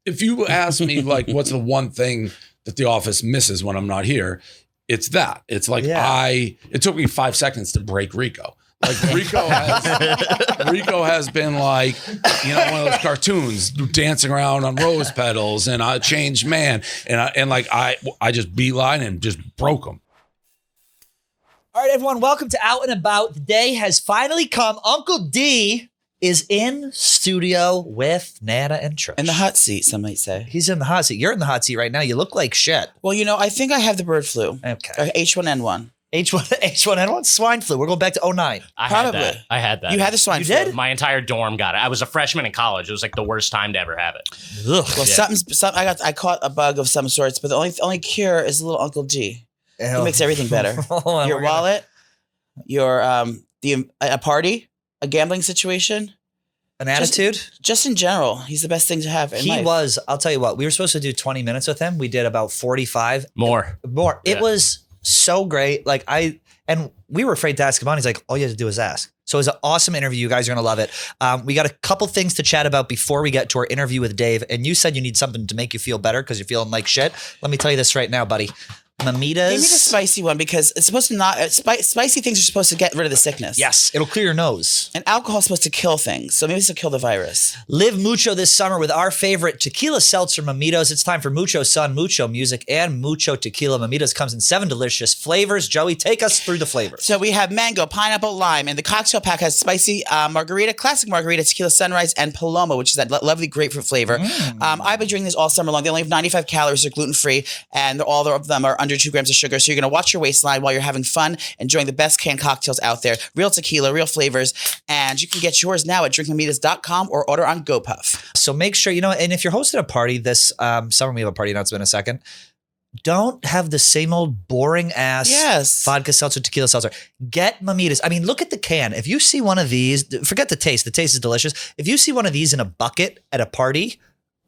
if you ask me, like, what's the one thing that The Office misses when I'm not here, it's that. It's like it took me 5 seconds to break Rico. Like Rico has been like, one of those cartoons dancing around on rose petals and a changed man. And I just beeline and just broke him. All right, everyone, welcome to Out and About. The day has finally come. Uncle D is in studio with Nana and Trish. In the hot seat, some might say. He's in the hot seat. You're in the hot seat right now. You look like shit. Well, I think I have the bird flu. Okay. H1N1. H1N1 swine flu. We're going back to 2009. I had that. You had the swine flu. You did? My entire dorm got it. I was a freshman in college. It was like the worst time to ever have it. Ugh. Well, I caught a bug of some sorts, but the only cure is little Uncle D. He makes everything better. Your wallet, a party, a gambling situation. An attitude? Just in general, he's the best thing to have in life. I'll tell you what, we were supposed to do 20 minutes with him. We did about 45. More. Yeah. It was so great. And we were afraid to ask him on. He's like, all you have to do is ask. So it was an awesome interview. You guys are going to love it. We got a couple things to chat about before we get to our interview with Dave. And you said you need something to make you feel better because you're feeling like shit. Let me tell you this right now, buddy. Mamitas. Give me the spicy one because it's supposed to not. Spicy things are supposed to get rid of the sickness. Yes, it'll clear your nose. And alcohol is supposed to kill things, so maybe it's to kill the virus. Live mucho this summer with our favorite tequila seltzer Mamitas. It's time for mucho sun, mucho music, and mucho tequila. Mamitas comes in 7 delicious flavors. Joey, take us through the flavors. So we have mango, pineapple, lime, and the cocktail pack has spicy margarita, classic margarita, tequila sunrise, and paloma, which is that lovely grapefruit flavor. I've been drinking this all summer long. They only have 95 calories. They're gluten free, and all of them are under 2 grams of sugar. So you're going to watch your waistline while you're having fun, enjoying the best canned cocktails out there. Real tequila, real flavors. And you can get yours now at drinkmamitas.com or order on GoPuff. So make sure, and if you're hosting a party this summer, we have a party announcement in a second. Don't have the same old boring ass vodka seltzer, tequila seltzer. Get Mamitas. I mean, look at the can. If you see one of these, forget the taste. The taste is delicious. If you see one of these in a bucket at a party,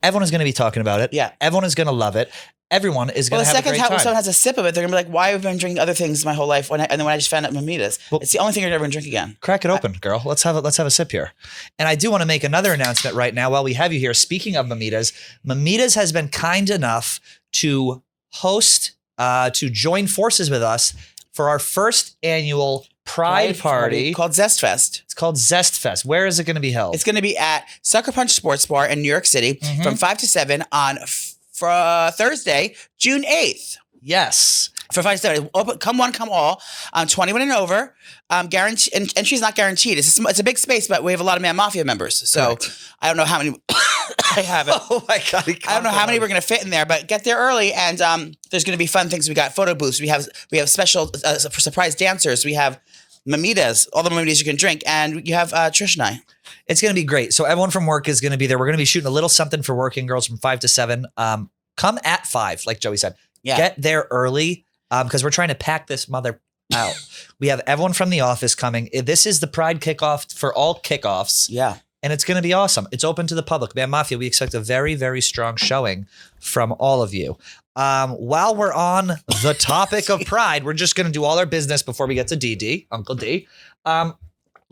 everyone is going to be talking about it. Yeah. Everyone is going to love it. Everyone is going to have a great time. The second time someone has a sip of it, they're going to be like, why have I been drinking other things my whole life? And then when I just found out Mamitas, it's the only thing you're never going to drink again. Crack it open, girl. Let's have a sip here. And I do want to make another announcement right now while we have you here. Speaking of Mamitas, Mamitas has been kind enough to host, to join forces with us for our first annual Pride party called Zest Fest. It's called Zest Fest. Where is it going to be held? It's going to be at Sucker Punch Sports Bar in New York City from 5 to 7 on Thursday, June 8th. Yes. For 5 to 7. Come one, come all. 21 and over. Guarantee, and entry's not guaranteed. It's a big space, but we have a lot of Man Mafia members. So I don't know how many I have it. Oh my God. I don't know how many we're going to fit in there, but get there early. And there's going to be fun things. We got photo booths. We have special surprise dancers. We have Mamitas, all the Mamitas you can drink. And you have Trish and I. It's going to be great. So everyone from work is going to be there. We're going to be shooting a little something for working girls from 5 to 7. Come at 5, like Joey said. Yeah. Get there early because we're trying to pack this mother out. We have everyone from the office coming. This is the Pride kickoff for all kickoffs. Yeah. And it's going to be awesome. It's open to the public. Man Mafia, we expect a very, very strong showing from all of you. While we're on the topic of Pride, we're just going to do all our business before we get to DD, Uncle D.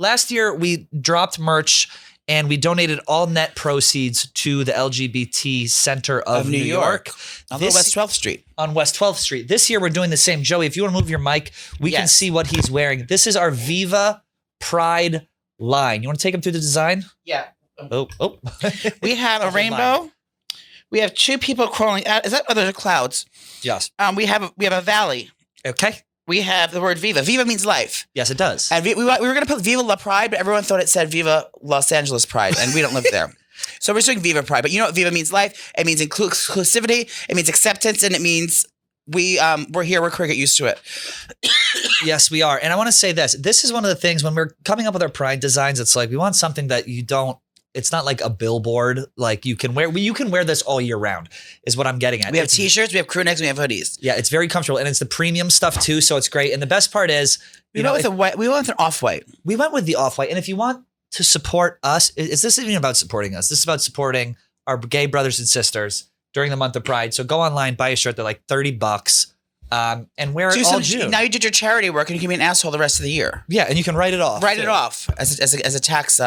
Last year, we dropped merch and we donated all net proceeds to the LGBT Center of New York. On West 12th Street. On West 12th Street. This year, we're doing the same. Joey, if you want to move your mic, we can see what he's wearing. This is our Viva Pride line. You want to take him through the design? Yeah. Oh. We have a rainbow. We have 2 people crawling out. Is that? Oh, those are clouds. Yes. We have a valley. Okay. We have the word Viva. Viva means life. Yes, it does. And we were going to put Viva La Pride, but everyone thought it said Viva Los Angeles Pride, and we don't live there. So we're doing Viva Pride. But you know what Viva means? Life. It means inclusivity. It means acceptance, and it means we're here. We're queer. Get used to it. Yes, we are. And I want to say this. This is one of the things when we're coming up with our Pride designs, it's like we want something that you don't. It's not like a billboard. Like you can wear this all year round is what I'm getting at. We have t-shirts, we have crew necks, we have hoodies. Yeah, it's very comfortable and it's the premium stuff too. So it's great. And the best part is, we went with an off-white. We went with the off-white. And if you want to support us, is this even about supporting us? This is about supporting our gay brothers and sisters during the month of Pride. So go online, buy a shirt. They're like $30. And wear it all June. Now you did your charity work and you can be an asshole the rest of the year. Yeah, and you can write it off. Write it off as a tax.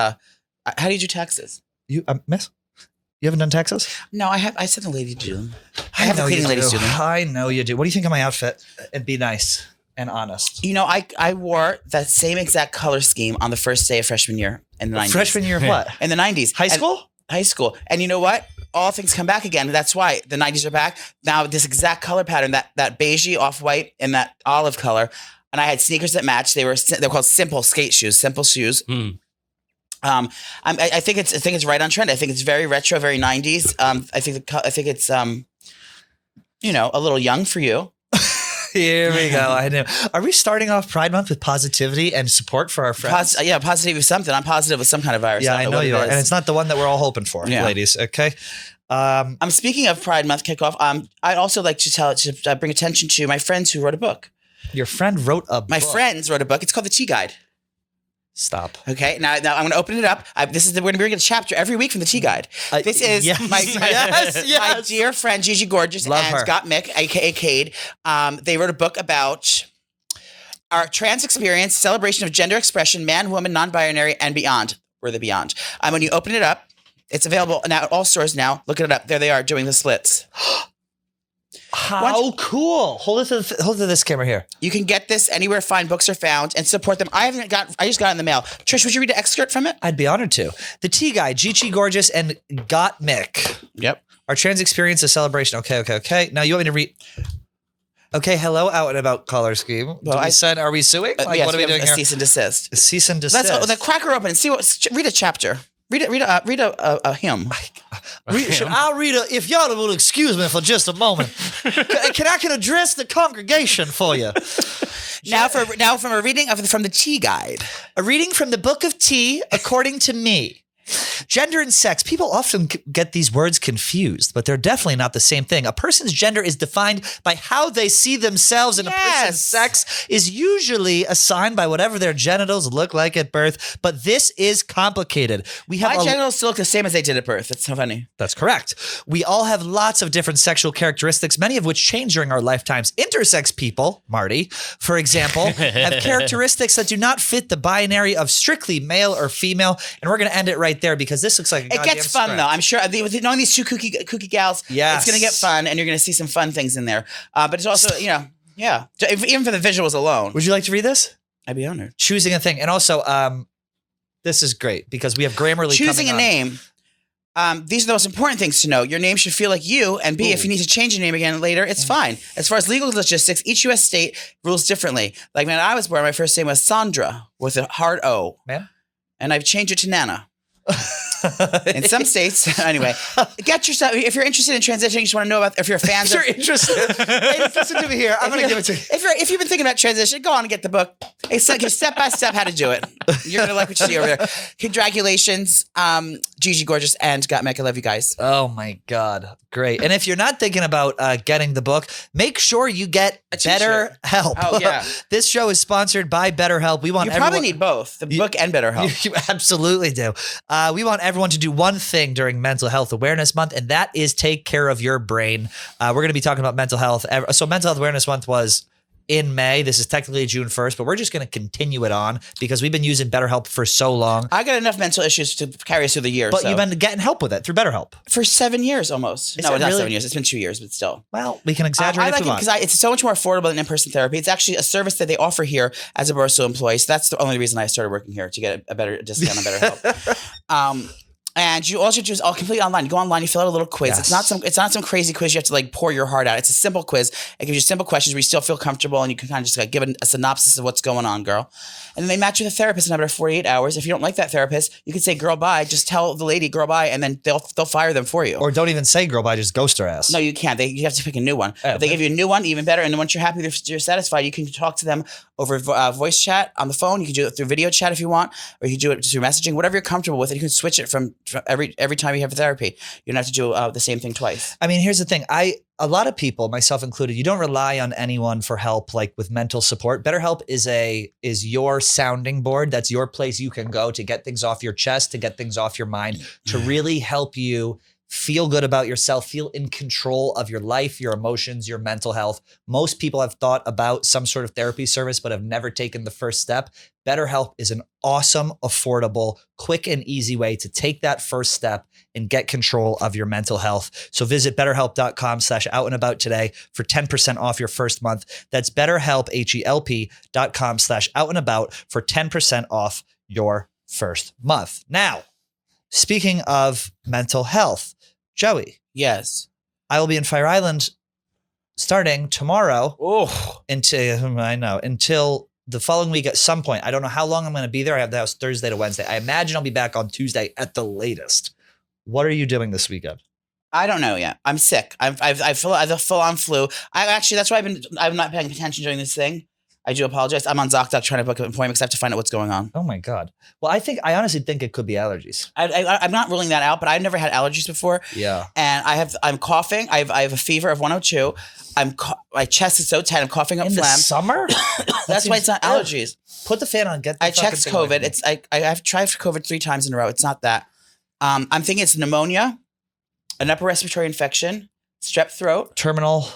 How do you do taxes? You miss? You haven't done Texas? No, I sent the lady to do them. I I have the know cleaning you ladies do. do them. I know you do. What do you think of my outfit? And be nice and honest. You know, I wore that same exact color scheme on the first day of freshman year in the 90s. Freshman year of what? In the 90s. High school? High school. And you know what? All things come back again. That's why the 90s are back. Now this exact color pattern, that beigey off-white and that olive color. And I had sneakers that matched. They're called simple skate shoes, simple shoes. I think it's right on trend. I think it's very retro, very 90s. I think it's you know, a little young for you. Here we go. I know. Are we starting off Pride Month with positivity and support for our friends? Positive with something. I'm positive with some kind of virus. Yeah, I know what you it are. is. And it's not the one that we're all hoping for, ladies. Okay. I'm speaking of Pride Month kickoff. I'd also like to bring attention to my friends who wrote a book. Your friend wrote a book. My friends wrote a book. It's called The Tea Guide. Stop. Okay, now I'm going to open it up. We're going to bring a chapter every week from the Tea Guide. This is my dear friend Gigi Gorgeous Love and her. Scott Mick, aka Cade. They wrote a book about our trans experience, celebration of gender expression, man, woman, non-binary, and beyond. We're the beyond. When you open it up, it's available now at all stores now. Look it up. There they are doing the splits. How cool. Hold it to this camera here. You can get this anywhere fine books are found and support them. I just got it in the mail. Trish, would you read an excerpt from it? I'd be honored to. The Tea Guy, Gigi Gorgeous and Got Mick. Yep. Our trans experience, a celebration. Okay. Now you want me to read? Okay, hello, out and about color scheme. Well, are we suing? Yes, what are we doing a here? cease and desist. Cease and desist. Let's crack her open and see read a chapter. Read a hymn. I'll read a, if y'all will excuse me for just a moment. I can address the congregation for you. Now from a reading from the Tea Guide. A reading from the Book of Tea, according to me. Gender and sex. People often get these words confused, but they're definitely not the same thing. A person's gender is defined by how they see themselves, and a person's sex is usually assigned by whatever their genitals look like at birth. But this is complicated. My genitals still look the same as they did at birth. That's so funny. That's correct. We all have lots of different sexual characteristics, many of which change during our lifetimes. Intersex people, Marty, for example, have characteristics that do not fit the binary of strictly male or female. And we're going to end it right there because this looks like a It goddamn gets fun script. though. I'm sure with knowing these two kooky gals, Yes. it's going to get fun, and you're going to see some fun things in there. But it's also, even for the visuals alone, Would you like to read this? I'd be honored. Choosing a thing. And also, this is great because we have Grammarly Choosing a coming on. name. These are the most important things to know. Your name should feel like you, and B, if you need to change your name again later, it's fine. As far as legal logistics, each U.S. state rules differently. Like when I was born, my first name was Sandra with a hard O. Man. And I've changed it to Nana. In some states, anyway, get yourself. If you're interested in transitioning, you just want to know about. If you're fans, If you're interested, hey, listen to me here. I'm going to give it to you. If you've been thinking about transition, go on and get the book. It's like step by step how to do it. You're gonna like what you see over there. Congratulations, Gigi Gorgeous and Got Mick. I love you guys. Oh my God. Great. And if you're not thinking about getting the book, make sure you get t-shirt. BetterHelp. Oh, yeah. This show is sponsored by BetterHelp. We want You everyone. probably need both the book and BetterHelp. You absolutely do. We want everyone to do one thing during Mental Health Awareness Month, and that is take care of your brain. We're going to be talking about mental health. So Mental Health Awareness Month was in May. This is technically June 1st, but we're just going to continue it on because we've been using BetterHelp for so long. I got enough mental issues to carry us through the year. But so. you've been getting help with it through BetterHelp. For 7 years almost. Is No, it not really? 7 years. It's been 2 years, but still. Well, we can exaggerate I like if we it want. because it's so much more affordable than in-person therapy. It's actually a service that they offer here as a Barstool employee. So that's the only reason I started working here, to get a better discount on BetterHelp. And you also do all completely online. You go online, you fill out a little quiz. Yes. It's not some crazy quiz you have to like pour your heart out. It's a simple quiz. It gives you simple questions where you still feel comfortable, and you can kind of just like give a synopsis of what's going on, girl. And then they match you with a therapist in about 48 hours. If you don't like that therapist, you can say girl bye. Just tell the lady girl bye, and then they'll fire them for you. Or don't even say girl bye, just ghost her ass. No, you can't. You have to pick a new one. Oh, If they give you a new one, even better. And then once you're happy, you're satisfied, you can talk to them over voice chat on the phone. You can do it through video chat if you want, or you can do it through messaging, whatever you're comfortable with. And you can switch it from every time you have therapy. You don't have to do the same thing twice. I mean, here's the thing. A lot of people, myself included, you don't rely on anyone for help, like with mental support. BetterHelp is your sounding board. That's your place you can go to get things off your chest, to get things off your mind, to really help you feel good about yourself, feel in control of your life, your emotions, your mental health. Most people have thought about some sort of therapy service, but have never taken the first step. BetterHelp is an awesome, affordable, quick, and easy way to take that first step and get control of your mental health. So visit betterhelp.com/outandabout today for 10% off your first month. That's BetterHelp, HELP.com/outandabout for 10% off your first month. Now, speaking of mental health, Joey. Yes. I will be in Fire Island starting tomorrow. Oh, Until the following week at some point. I don't know how long I'm going to be there. I have the house Thursday to Wednesday. I imagine I'll be back on Tuesday at the latest. What are you doing this weekend? I don't know yet. I'm sick. I feel a full on flu. That's why I'm not paying attention during this thing. I do apologize. I'm on ZocDoc trying to book an appointment because I have to find out what's going on. Oh my God. Well, I honestly think it could be allergies. I'm not ruling that out, but I've never had allergies before. Yeah. And I'm coughing. I have a fever of 102. My chest is so tight. I'm coughing up In the phlegm. summer? That's why it's not allergies. Put the fan on. I checked COVID. I've tried for COVID 3 times in a row. It's not that. I'm thinking it's pneumonia, an upper respiratory infection, strep throat. Terminal.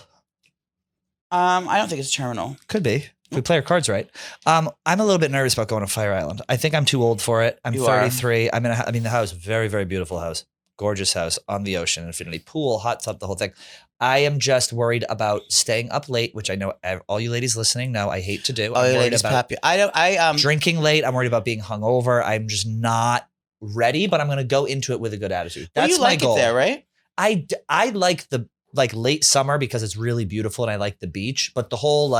I don't think it's terminal. Could be. If we play our cards right. I'm a little bit nervous about going to Fire Island. I think I'm too old for it. I'm 33. I'm in the house, very, very beautiful house. Gorgeous house on the ocean, infinity pool, hot tub, the whole thing. I am just worried about staying up late, which I know all you ladies listening know I hate to do. I'm worried about drinking late. I'm worried about being hungover. I'm just not ready, but I'm going to go into it with a good attitude. That's my goal. It there, right? I like the late summer because it's really beautiful and I like the beach, but the whole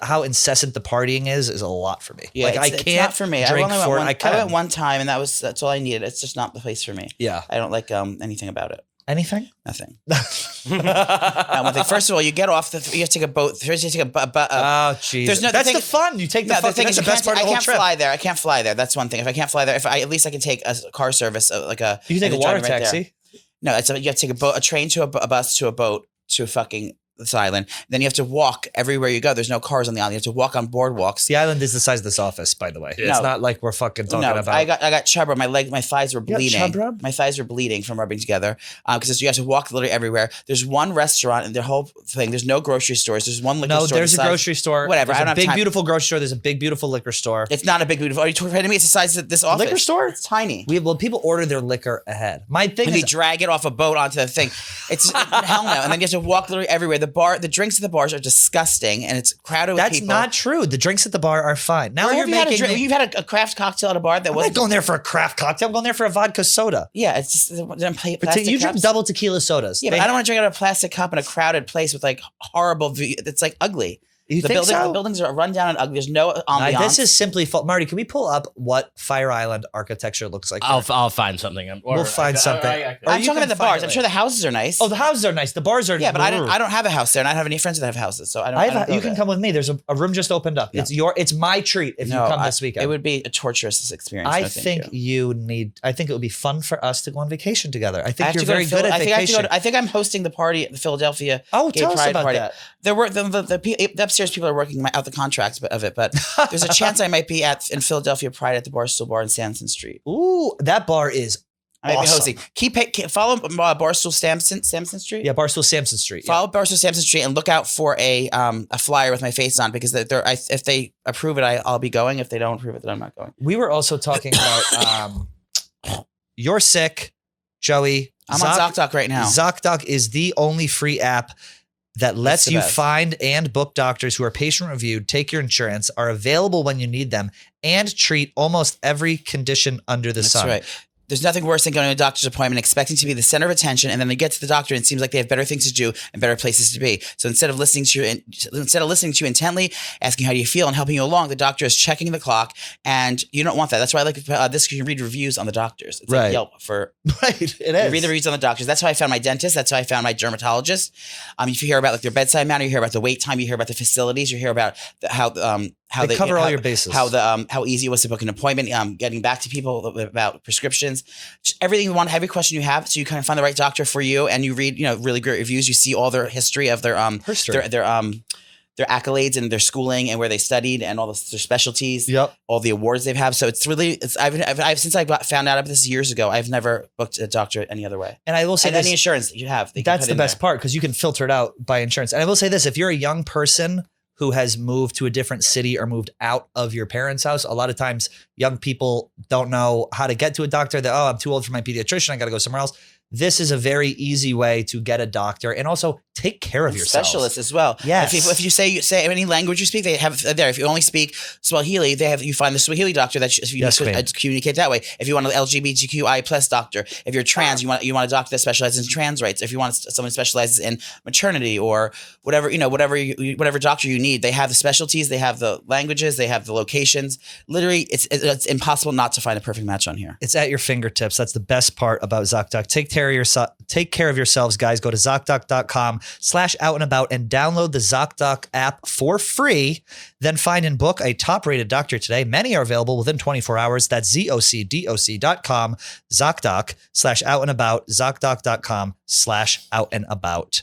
how incessant the partying is a lot for me. Yeah, I can't. It's not for me. Drink I went one time and that's all I needed. It's just not the place for me. Yeah, I don't like anything about it. Anything? Nothing. One thing. First of all, you get off you have to take a boat. First, you take a boat. Oh, jeez. That's the fun. You take the fun. That's the best part of the whole trip. I can't fly there. That's one thing. If I can't fly there, at least I can take a car service, You can take a water taxi. No, you have to take a train to a bus to a boat to fucking this island. Then you have to walk everywhere you go. There's no cars on the island. You have to walk on boardwalks. The island is the size of this office, by the way. It's not like we're fucking talking about. I got chub rub. My thighs were bleeding. Chub rub? My thighs were bleeding from rubbing together. Because you have to walk literally everywhere. There's one restaurant and the whole thing. There's no grocery stores. There's one liquor store. No, there's a grocery store. Whatever. There's a big beautiful grocery store. There's a big beautiful liquor store. It's not a big beautiful. Are you kidding me? It's the size of this office. Liquor store? It's tiny. People order their liquor ahead. My thing and is, they drag it off a boat onto the thing. It's hell no. And then you have to walk literally everywhere. The drinks at the bars are disgusting, and it's crowded with people. That's not true. The drinks at the bar are fine. Now you've had a craft cocktail at a bar that wasn't. I'm not going there for a craft cocktail. I'm going there for a vodka soda. Yeah, it's just plastic you drink cups. double tequila sodas. Yeah, but I don't want to drink out of a plastic cup in a crowded place with horrible view. It's ugly. You think so? The buildings are run down and ugly. There's no ambiance. This is simply Marty, can we pull up what Fire Island architecture looks like? I'll find something. We'll find something. I'm talking about the bars. I'm sure the houses are nice. Oh, the houses are nice. The bars are. Yeah, but I don't have a house there, and I don't have any friends that have houses, so I don't. You can come with me. There's a room just opened up. No. It's my treat if you come this weekend. It would be a torturous experience. I think it would be fun for us to go on vacation together. I think you're very good at vacation. I think I'm hosting the party at the Philadelphia Gay tell us Pride about party. that. There were the upstairs people are working out the contracts of it, but there's a chance I might be in Philadelphia Pride at the Barstool bar in Sanson Street. Ooh, that bar is I might be hosting. Follow Barstool Sampson Street. Yeah, Barstool Sampson Street. Follow Barstool Sampson Street and look out for a flyer with my face on because if they approve it, I'll be going. If they don't approve it, then I'm not going. We were also talking about You're Sick, Joey. I'm on ZocDoc right now. ZocDoc is the only free app that lets you find and book doctors who are patient reviewed, take your insurance, are available when you need them, and treat almost every condition under the sun. That's right. There's nothing worse than going to a doctor's appointment expecting to be the center of attention, and then they get to the doctor and it seems like they have better things to do and better places to be. So instead of listening to you intently, asking how do you feel and helping you along, the doctor is checking the clock, and you don't want that. That's why I like this. You can read reviews on the doctors. It's like Yelp for right. It is. You read the reviews on the doctors. That's how I found my dentist. That's how I found my dermatologist. If you hear about their bedside manner, you hear about the wait time, you hear about the facilities, you hear about how they cover all your bases. How easy it was to book an appointment, getting back to people about prescriptions, just everything you want, every question you have, so you kind of find the right doctor for you, and you read really great reviews. You see all their history of their their accolades and their schooling and where they studied and all their specialties, all the awards they've had. So it's really, I've since I found out about this years ago, I've never booked a doctor any other way. And I will say any insurance that you have. That's the best part because you can filter it out by insurance. And I will say this, if you're a young person who has moved to a different city or moved out of your parents' house, a lot of times young people don't know how to get to a doctor. I'm too old for my pediatrician. I got to go somewhere else. This is a very easy way to get a doctor and also take care of yourself. Specialists as well. Yes. If you say any language you speak, they have it there. If you only speak Swahili, you find the Swahili doctor that you communicate that way. If you want an LGBTQI plus doctor, if you're trans, you want a doctor that specializes in trans rights. If you want someone who specializes in maternity or whatever doctor you need, they have the specialties, they have the languages, they have the locations. Literally, it's impossible not to find a perfect match on here. It's at your fingertips. That's the best part about ZocDoc. Take care of yourselves, guys. Go to ZocDoc.com/outlandabout and download the ZocDoc app for free. Then find and book a top-rated doctor today. Many are available within 24 hours. That's ZocDoc.com, ZocDoc/outlandabout, ZocDoc.com/outlandabout.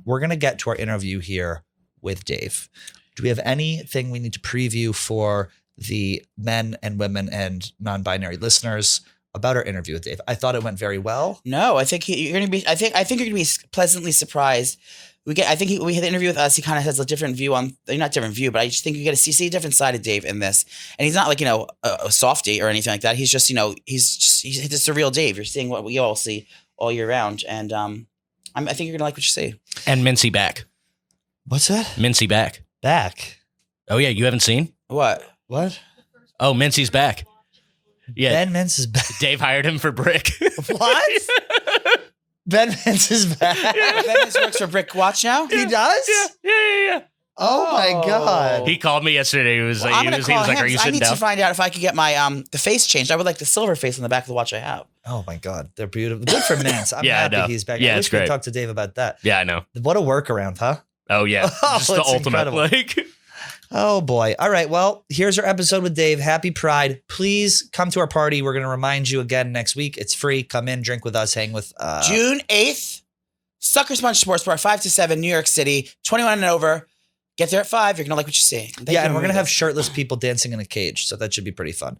We're going to get to our interview here with Dave. Do we have anything we need to preview for the men and women and non-binary listeners about our interview with Dave? I thought it went very well. No, I think you're going to be. I think you're going to be pleasantly surprised. We had the interview with us. He kind of has a different view on, not different view, but I just think you get to see a different side of Dave in this. And he's not like a softie or anything like that. He's just he's just a real Dave. You're seeing what we all see all year round, and I think you're going to like what you see. And Mincy back. What's that? Mincy back. Back. Oh yeah, you haven't seen? What? Oh, Mincy's back. Yeah, Ben Mintz is back. Dave hired him for Brick. What? Ben Mintz is back. Ben Mintz works for Brick Watch now? He does? Yeah. Oh my God. He called me yesterday. He was like, I'm gonna call him, "Are you I sitting need down?" to find out if I could get my the face changed. I would like the silver face on the back of the watch I have. Oh my God. They're beautiful. Good for Mintz. I'm Yeah, I happy know. he's back. Yeah, I it's wish we could great. talk to Dave about that. Yeah, I know. What a workaround, huh? Oh yeah, just the it's ultimate. incredible. Oh boy. All right. Well, here's our episode with Dave. Happy Pride. Please come to our party. We're going to remind you again next week. It's free. Come in, drink with us, hang with June 8th, Sucker Sponge Sports Bar, 5 to 7, New York City, 21 and over. Get there at 5. You're going to like what you see. And we're going to have shirtless people dancing in a cage. So that should be pretty fun.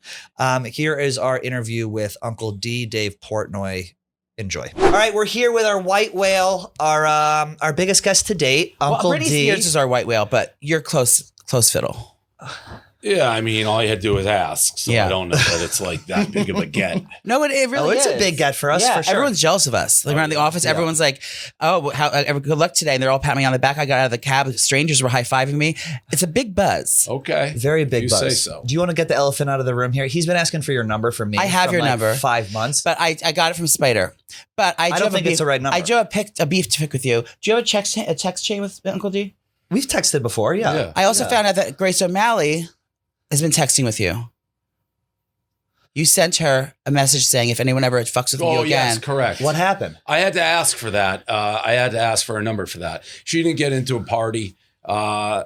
Here is our interview with Uncle D, Dave Portnoy. Enjoy. All right. We're here with our white whale, our biggest guest to date, Uncle Britney D. Spears is our white whale, but you're close fiddle. Yeah, I mean, all you had to do was ask. So Yeah. I don't know that it's like that big of a get. No, it really it's is. a big get for us, Yeah, for sure. everyone's jealous of us. Like around the office, everyone's like, "Oh, good luck today!" And they're all patting me on the back. I got out of the cab. Strangers were high fiving me. It's a big buzz. Okay. Very big you buzz. say so. Do you want to get the elephant out of the room here? He's been asking for your number from me. I have for your number. 5 months. But I got it from Spider. But I don't think it's the right number. I do have a beef to pick with you. Do you have a text chain with Uncle D? We've texted before, yeah. I also found out that Grace O'Malley has been texting with you. You sent her a message saying if anyone ever fucks with you again. Yes, correct. What happened? I had to ask for that. I had to ask for a number for that. She didn't get into a party. In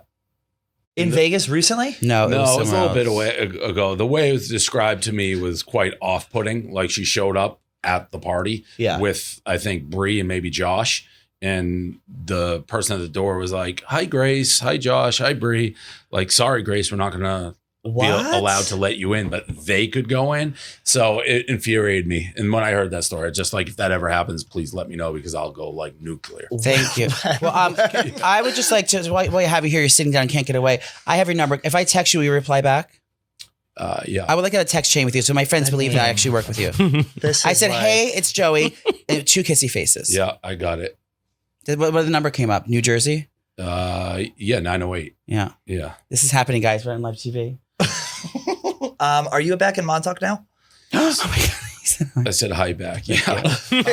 Vegas recently? No, It was a somewhere little else. bit ago. The way it was described to me was quite off-putting. Like she showed up at the party with, I think, Bree and maybe Josh. And the person at the door was like, "Hi, Grace. Hi, Josh. Hi, Bree. Like, sorry, Grace, we're not going to be allowed to let you in, but they could go in." So it infuriated me. And when I heard that story, just like, if that ever happens, please let me know because I'll go like nuclear. Thank you. Well, I would just like to, while you have you here, you're sitting down and can't get away. I have your number. If I text you, will you reply back? Yeah. I would like to have a text chain with you so my friends believe that I actually work with you. I said, "Hey, it's Joey." And 2 kissy faces. Yeah, I got it. What the number came up? New Jersey? Yeah, 908. Yeah. Yeah. This is happening, guys. We're on live TV. Are you back in Montauk now? Oh my God. I said hi back. Yeah. Here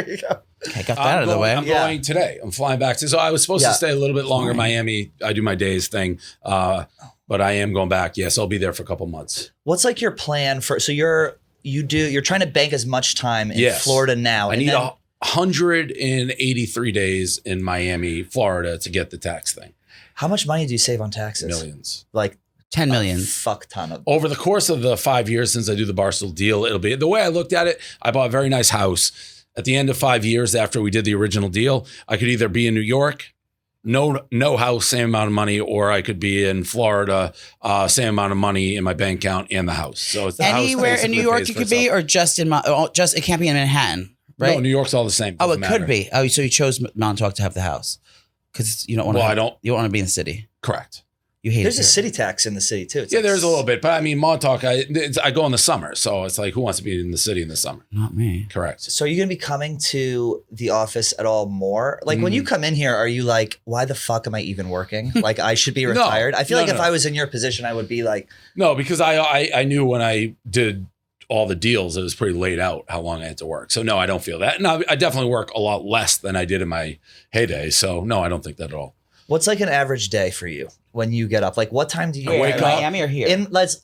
we go. Okay, got that out of the way. I'm going today. I'm flying back. So I was supposed to stay a little bit longer in Miami. I do my days thing. But I am going back. Yes, I'll be there for a couple months. What's like your plan for, so you're trying to bank as much time in Florida now. I need 183 days in Miami, Florida to get the tax thing. How much money do you save on taxes? Millions. Like 10 million. Fuck ton of. Over the course of the 5 years since I do the Barstool deal, it'll be, the way I looked at it, I bought a very nice house. At the end of 5 years after we did the original deal, I could either be in New York no house, same amount of money, or I could be in Florida, same amount of money in my bank account and the house. So it's the Anywhere house in New basically York pays you for could be, itself. or just it can't be in Manhattan, right? No, New York's all the same. Oh, Doesn't it could matter. be. Oh, so you chose Montauk to have the house because you don't want to. Well, I don't. You don't want to be in the city. Correct. You hate There's it a here. city tax in the city too. It's Yeah, like there's a little bit, but I mean, Montauk, I go in the summer, so it's like, who wants to be in the city in the summer? Not me. Correct. So are you gonna be coming to the office at all more? Like when you come in here, are you like, why the fuck am I even working? Like I should be retired. I feel like if I was in your position, I would be like, No, because I knew when I did all the deals, it was pretty laid out how long I had to work. So no, I don't feel that. No, I definitely work a lot less than I did in my heyday. So no, I don't think that at all. what's like an average day for you when you get up? Like what time do you wake in up Miami or here?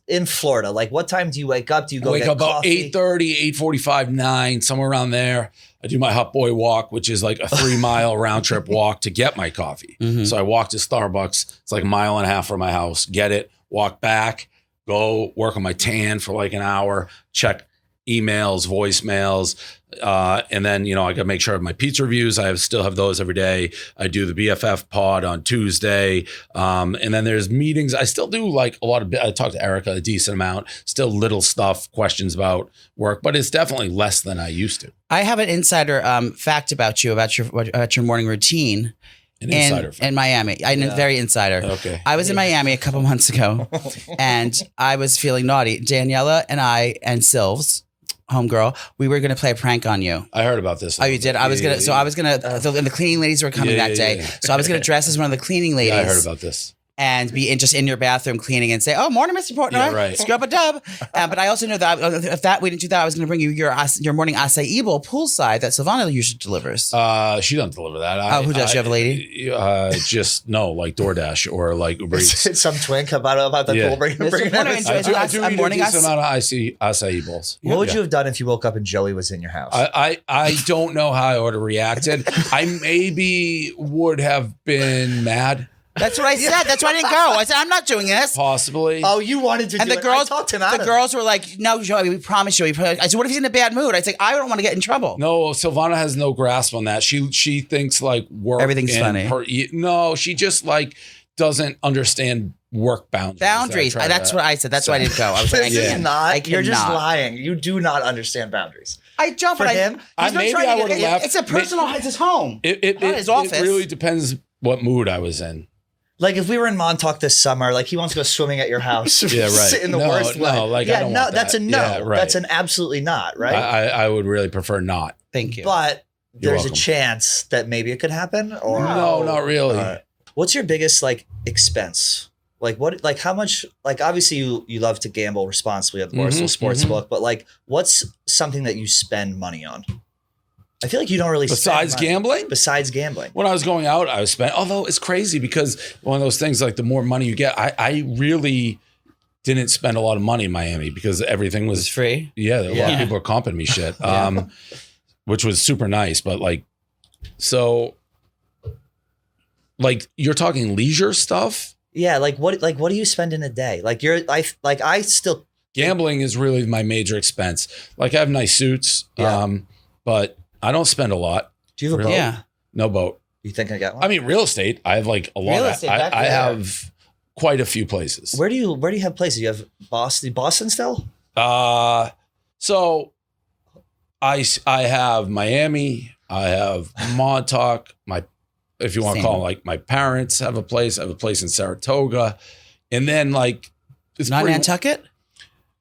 in Florida? Like what time do you wake up? Do you go Wake get up about coffee? 8:30, 8:45, 9, somewhere around there. I do my hot boy walk, which is like a 3-mile round trip walk to get my coffee. Mhm. So I walk to Starbucks. It's like a mile and a half from my house. Get it, walk back, go work on my tan for like an hour, check emails, voicemails. And then, I got to make sure I have my pizza reviews. Still have those every day. I do the BFF pod on Tuesday. And then there's meetings. I still do like a lot of, I talk to Erica a decent amount, still little stuff, questions about work, but it's definitely less than I used to. I have an insider fact about you, about your morning routine. An insider. In Miami. I'm very insider. Okay. I was in Miami a couple months ago and I was feeling naughty. Daniela and I and Sylvs, homegirl, we were going to play a prank on you. I heard about this. Oh, you did? And the cleaning ladies were coming that day. So I was going to dress as one of the cleaning ladies. Yeah, I heard about this. And be just in your bathroom cleaning and say, "Oh, morning, Mr. Portnoy. Yeah, right. Scrub a dub." But I also know that if we didn't do that, I was going to bring you your morning acai bowl poolside that Silvana usually delivers. She doesn't deliver that. Who does? You have a lady? Just no, like DoorDash or like Uber Eats. It's some twink about the pool bringing Mr. Portnoy enjoys I do a eat a morning decent amount of acai bowls. What would you have done if you woke up and Joey was in your house? I don't know how I would have reacted. I maybe would have been mad. That's what I said. That's why I didn't go. I said, I'm not doing this. Possibly. Oh, you wanted to And do the it. girls, I talked him out the of girls were like, "No, Joey, we promise you." I said, "What if he's in a bad mood?" I said, "I don't want to get in trouble." No, Silvana has no grasp on that. She thinks like work. Everything's funny. No, she just like doesn't understand work boundaries. Boundaries. That's what I said. That's why I didn't go. I was like, I This is can't. not. I You're just cannot. lying. You do not understand boundaries. I jump For but him? He's not Maybe trying I to would've get- left. It's a personal. It's his home. It Not his office. really depends what mood I was in. Like if we were in Montauk this summer, like he wants to go swimming at your house. Yeah, right. Sit in the worst way. No, like, I yeah, don't no, want that's a that. no. Yeah, right. That's an absolutely not, right? I would really prefer not. Thank you. But You're there's a welcome. chance that maybe it could happen. Or No, not really. What's your biggest like expense? Like what? Like how much? Like obviously you love to gamble responsibly at the Barstool Sportsbook, but like what's something that you spend money on? I feel like you don't really Besides spend money. gambling? Besides gambling. When I was going out, I was spending, although it's crazy because one of those things, like the more money you get, I really didn't spend a lot of money in Miami because everything was It's free. Yeah, a lot Yeah. of people are comping me shit, which was super nice. But like, so, like you're talking leisure stuff. Yeah, like what do you spend in a day? Like I still Gambling is really my major expense. Like I have nice suits, but I don't spend a lot. do you have a boat? Yeah. No boat. You think I got one? I mean, real estate. I have like a lot. Real estate back I there. have quite a few places. Where do you have places? You have Boston still? So I have Miami. I have Montauk. If you want to Same. call them, like my parents have a place. I have a place in Saratoga, and then like it's Not pretty, Nantucket.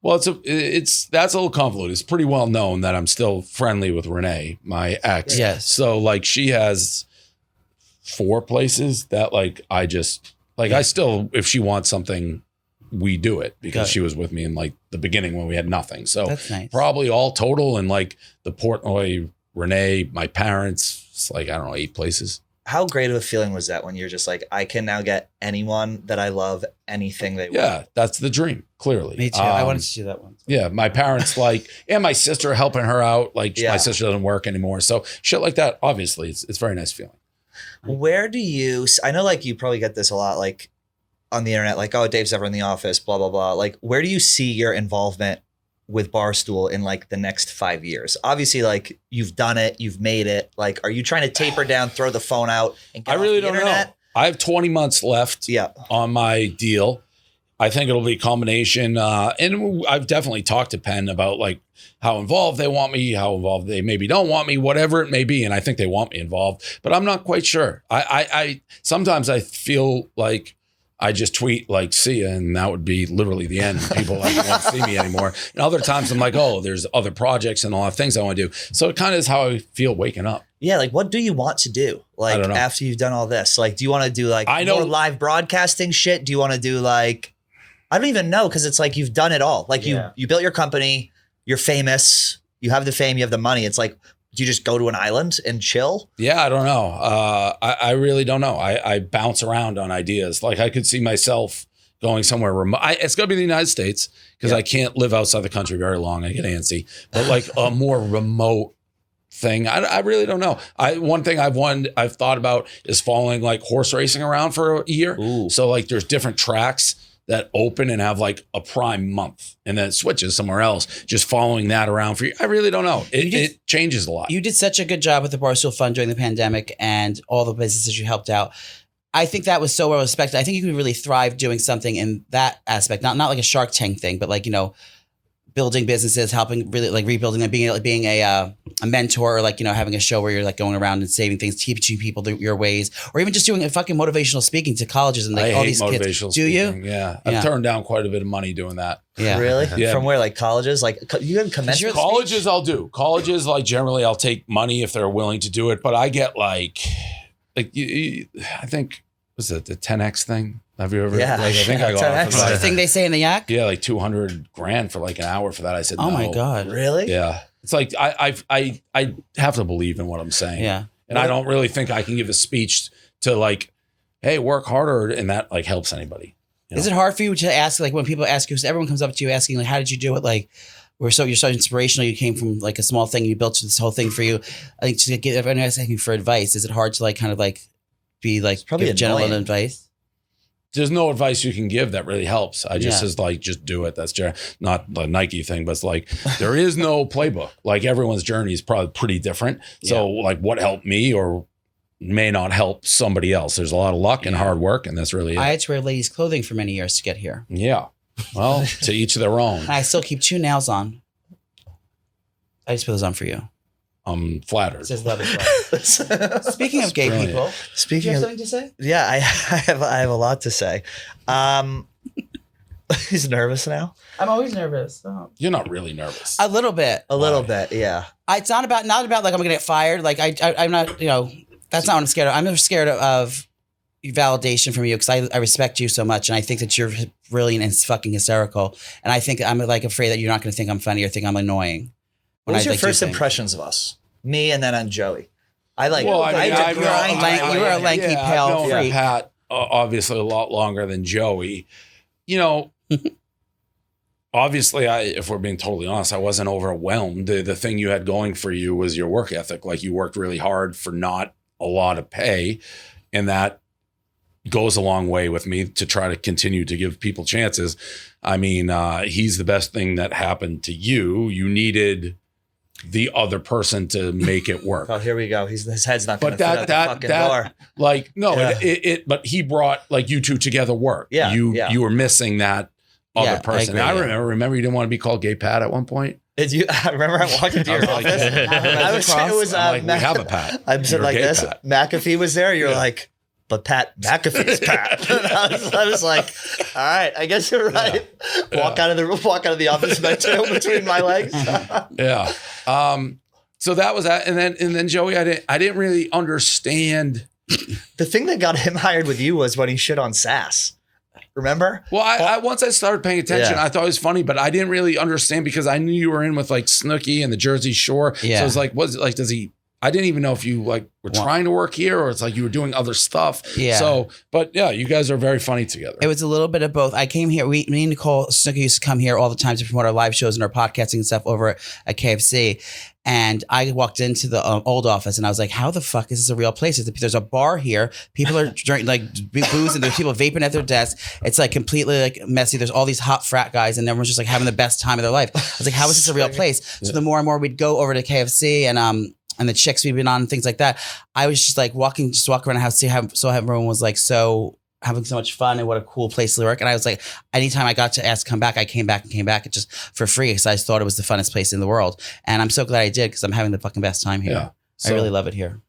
well, that's a little convoluted. It's pretty well known that I'm still friendly with Renee, my ex. Yes. So like she has 4 places that like I just like I still, if she wants something, we do it because Good. she was with me in like the beginning when we had nothing. So That's nice. probably all total and like the Portnoy, Renee, my parents, it's like I don't know, 8 places. How great of a feeling was that when you're just like, I can now get anyone that I love anything they want? Yeah, that's the dream. Clearly, Me too. I wanted to do that one. Yeah, my parents like, and my sister helping her out. Like Yeah. my sister doesn't work anymore, so shit like that. Obviously, it's a very nice feeling. Where do you? I know, like you probably get this a lot, like on the internet, like, oh, Dave's never in the office, blah blah blah. Like, where do you see your involvement with Barstool in like the next 5 years? Obviously, like you've done it, you've made it. Like, are you trying to taper down, throw the phone out? And get I off really the don't internet? know. I have 20 months left on my deal. I think it'll be a combination. And I've definitely talked to Penn about like how involved they want me, how involved they maybe don't want me, whatever it may be. And I think they want me involved, but I'm not quite sure. I sometimes I feel like I just tweet like, see ya, and that would be literally the end. People like won't see me anymore. And other times I'm like, oh, there's other projects and a lot of things I want to do. So it kind of is how I feel waking up. Yeah, like what do you want to do? Like after you've done all this? Like, do you want to do like more live broadcasting shit? Do you want to do like, I don't even know, because it's like you've done it all. Like you built your company, you're famous, you have the fame, you have the money. It's like, do you just go to an island and chill? Yeah, I don't know. I really don't know. I bounce around on ideas. Like I could see myself going somewhere remote. It's going to be the United States because I can't live outside the country very long. I get antsy. But like a more remote thing, I really don't know. One thing I've thought about is following like horse racing around for a year. Ooh. So like there's different tracks that open and have like a prime month and then it switches somewhere else, just following that around for you. I really don't know. It changes a lot. You did such a good job with the Barstool Fund during the pandemic and all the businesses you helped out. I think that was so well respected. I think you could really thrive doing something in that aspect, not like a Shark Tank thing, but like, you know, building businesses, helping really like rebuilding them, being a mentor, or like, you know, having a show where you're like going around and saving things, teaching people your ways, or even just doing a fucking motivational speaking to colleges and like all these kids. Do you? Yeah. I've turned down quite a bit of money doing that. Yeah. Really? Yeah. From where? Like colleges? Like you have commencement? Colleges I'll do. Colleges, like generally I'll take money if they're willing to do it, but I get like I think, was it the 10X thing? Have you ever? Yeah, like, I think I got off the thing they say in the yak. Yeah, like $200,000 for like an hour for that. I said, "Oh no. my god, really?" Yeah, it's like I have to believe in what I'm saying. Yeah, and I don't really think I can give a speech to like, "Hey, work harder," and that like helps anybody. You know? Is it hard for you to ask, like when people ask you? Everyone comes up to you asking, like, "How did you do it?" Like, you're so inspirational. You came from like a small thing, and you built this whole thing for you. I think to get everyone asking for advice, is it hard to like kind of like be like give general advice? There's no advice you can give that really helps. I just is like, just do it. That's not the Nike thing, but it's like, there is no playbook. Like everyone's journey is probably pretty different. So like what helped me or may not help somebody else. There's a lot of luck and hard work, and that's really it. I had to wear ladies' clothing for many years to get here. Yeah. Well, to each their own. And I still keep 2 nails on. I just put those on for you. I'm flattered. It says love is love. Speaking of gay people, do you have something to say? Yeah, I have a lot to say. He's nervous now. I'm always nervous. Oh. You're not really nervous. A little bit. A little bit, yeah. It's not about like I'm gonna get fired. Like I'm not. You know, that's not what I'm scared of. I'm scared of validation from you because I respect you so much, and I think that you're brilliant and fucking hysterical. And I think I'm like afraid that you're not gonna think I'm funny or think I'm annoying. What was your first impressions of us? Me and then on Joey. You were a lanky, pale freak. Pat, obviously a lot longer than Joey. You know, obviously, if we're being totally honest, I wasn't overwhelmed. The thing you had going for you was your work ethic. Like you worked really hard for not a lot of pay, and that goes a long way with me to try to continue to give people chances. I mean, he's the best thing that happened to you. You needed the other person to make it work. Oh, here we go. His head's not going to fit out the fucking door. Like, no, but he brought like you two together work. Yeah. You were missing that other person. I remember you didn't want to be called Gay Pat at one point. Did you? I remember I walked into your office. We have a Pat. I'm sitting like this. Pat. McAfee was there. You're like, but Pat McAfee's Pat. I was like, all right, I guess you're right. Yeah. Walk out of the office, my tail between my legs. Yeah. So that was that, and then Joey, I didn't really understand. The thing that got him hired with you was when he shit on Sass. Remember? Well, I once I started paying attention, I thought it was funny, but I didn't really understand because I knew you were in with like Snooki and the Jersey Shore. Yeah. So it was like, was it like, does he? I didn't even know if you like were trying to work here or it's like you were doing other stuff. Yeah. So, but yeah, you guys are very funny together. It was a little bit of both. I came here. Me and Nicole Snooki used to come here all the time to promote our live shows and our podcasting and stuff over at KFC. And I walked into the old office and I was like, how the fuck is this a real place? There's a bar here. People are drinking like booze and there's people vaping at their desks. It's like completely like messy. There's all these hot frat guys and everyone's just like having the best time of their life. I was like, how is this a real place? So the more and more we'd go over to KFC and and the chicks we've been on and things like that, I was just like walking around the house, see how everyone was like so having so much fun and what a cool place to work. And I was like, anytime I got to ask to come back, I came back just for free because I just thought it was the funnest place in the world. And I'm so glad I did because I'm having the fucking best time here. Yeah. I really love it here.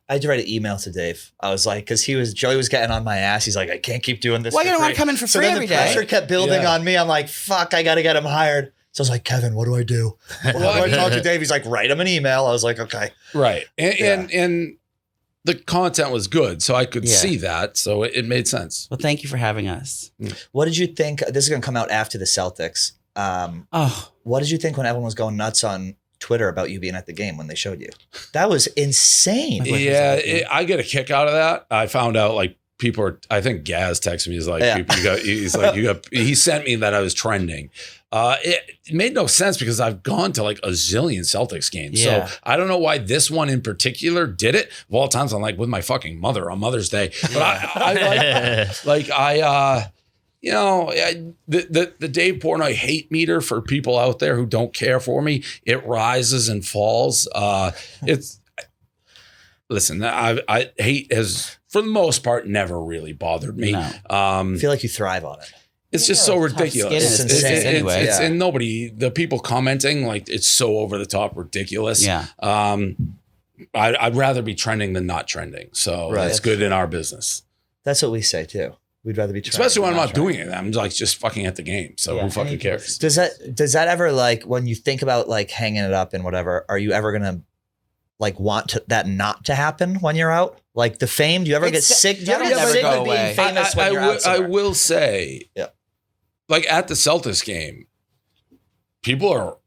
I had to write an email to Dave. I was like, because Joey was getting on my ass. He's like, I can't keep doing this. Well, for you don't free. want to come in for So free then every the pressure day. kept building on me. I'm like, fuck, I got to get him hired. So I was like, Kevin, what do I do? I talked to Dave. He's like, write him an email. I was like, okay. Right. And the content was good, so I could see that. So it made sense. Well, thank you for having us. What did you think? This is going to come out after the Celtics. What did you think when everyone was going nuts on Twitter about you being at the game when they showed you? That was insane. Yeah, I get a kick out of that. I found out like people are, I think Gaz texted me, he sent me that I was trending. It made no sense because I've gone to like a zillion Celtics games. Yeah. So I don't know why this one in particular did it. Of all times I'm like with my fucking mother on Mother's Day. But the Dave Portnoy hate meter for people out there who don't care for me, it rises and falls. Listen, I hate has for the most part never really bothered me. No. I feel like you thrive on it. It's just so ridiculous. It's insane anyway. And the people commenting, like it's so over the top ridiculous. Yeah. I'd rather be trending than not trending. So that's good in our business. That's what we say too. We'd rather be trending. Especially when I'm not doing it. I'm like just fucking at the game. So who fucking cares? Does that ever like when you think about like hanging it up and whatever, are you ever gonna like want that not to happen when you're out? Like the fame, do you ever get sick? Do you ever get sick of being famous when you're out somewhere? I will say, like at the Celtics game, people are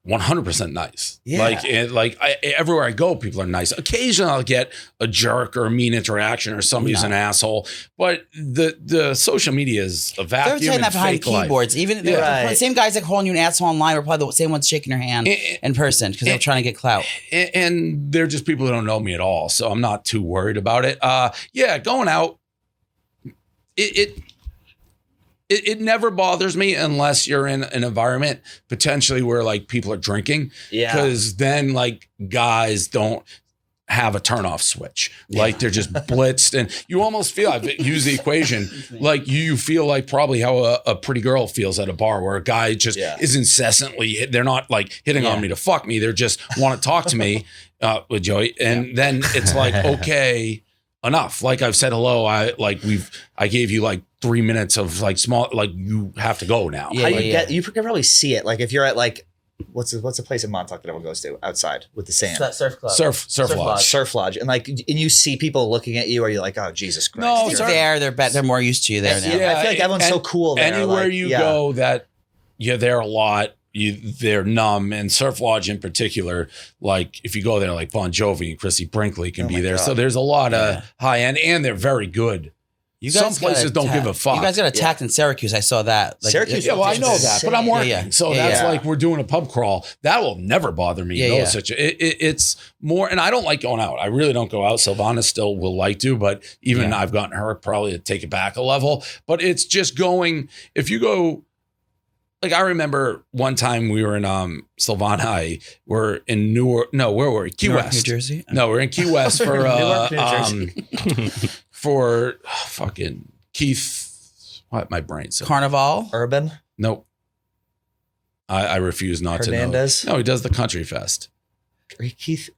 100% nice. Yeah. Everywhere I go, people are nice. Occasionally I'll get a jerk or a mean interaction or somebody who's an asshole. But the social media is a vacuum. They're saying that behind keyboards. Life. Even the same guys that calling you an asshole online are probably the same ones shaking your hand in person because they're trying to get clout. And they're just people who don't know me at all. So I'm not too worried about it. Going out, it never bothers me unless you're in an environment potentially where like people are drinking. Yeah. Because then like guys don't have a turnoff switch. Like they're just blitzed and you almost feel, I've used the equation, like you feel like probably how a pretty girl feels at a bar where a guy just is incessantly, they're not like hitting on me to fuck me. They're just want to talk to me with Joey. And then it's like, okay, enough. Like I've said hello. I gave you like 3 minutes of like small, like you have to go now. Yeah, you can probably see it. Like if you're at like, what's the place in Montauk that everyone goes to outside with the sand? Surf club. Surf lodge. Surf lodge. And like, and you see people looking at you, or you're like, oh, Jesus Christ. No, they're more used to you there now. Yeah, I feel like everyone's so cool there. Anywhere you go that you're there a lot, they're numb, and Surf Lodge in particular, like if you go there, like Bon Jovi and Chrissy Brinkley can be there. God. So there's a lot of high end, and they're very good. Some places don't give a fuck. You guys got attacked in Syracuse. I saw that. Like, Syracuse. Yeah, well, I know that, but I'm working. So that's like we're doing a pub crawl. That will never bother me. It's more, and I don't like going out. I really don't go out. Sylvana still will like to, but even I've gotten her probably to take it back a level. But it's just going, if you go, like I remember one time we were in Sylvana, we're in where were we? Key West. New Jersey? No, we're in Key West for Newark, New Jersey. for fucking Keith. What my brain said. Carnival? Urban? Nope. I refuse not Hernandez? to know. No, he does the Country Fest. Keith?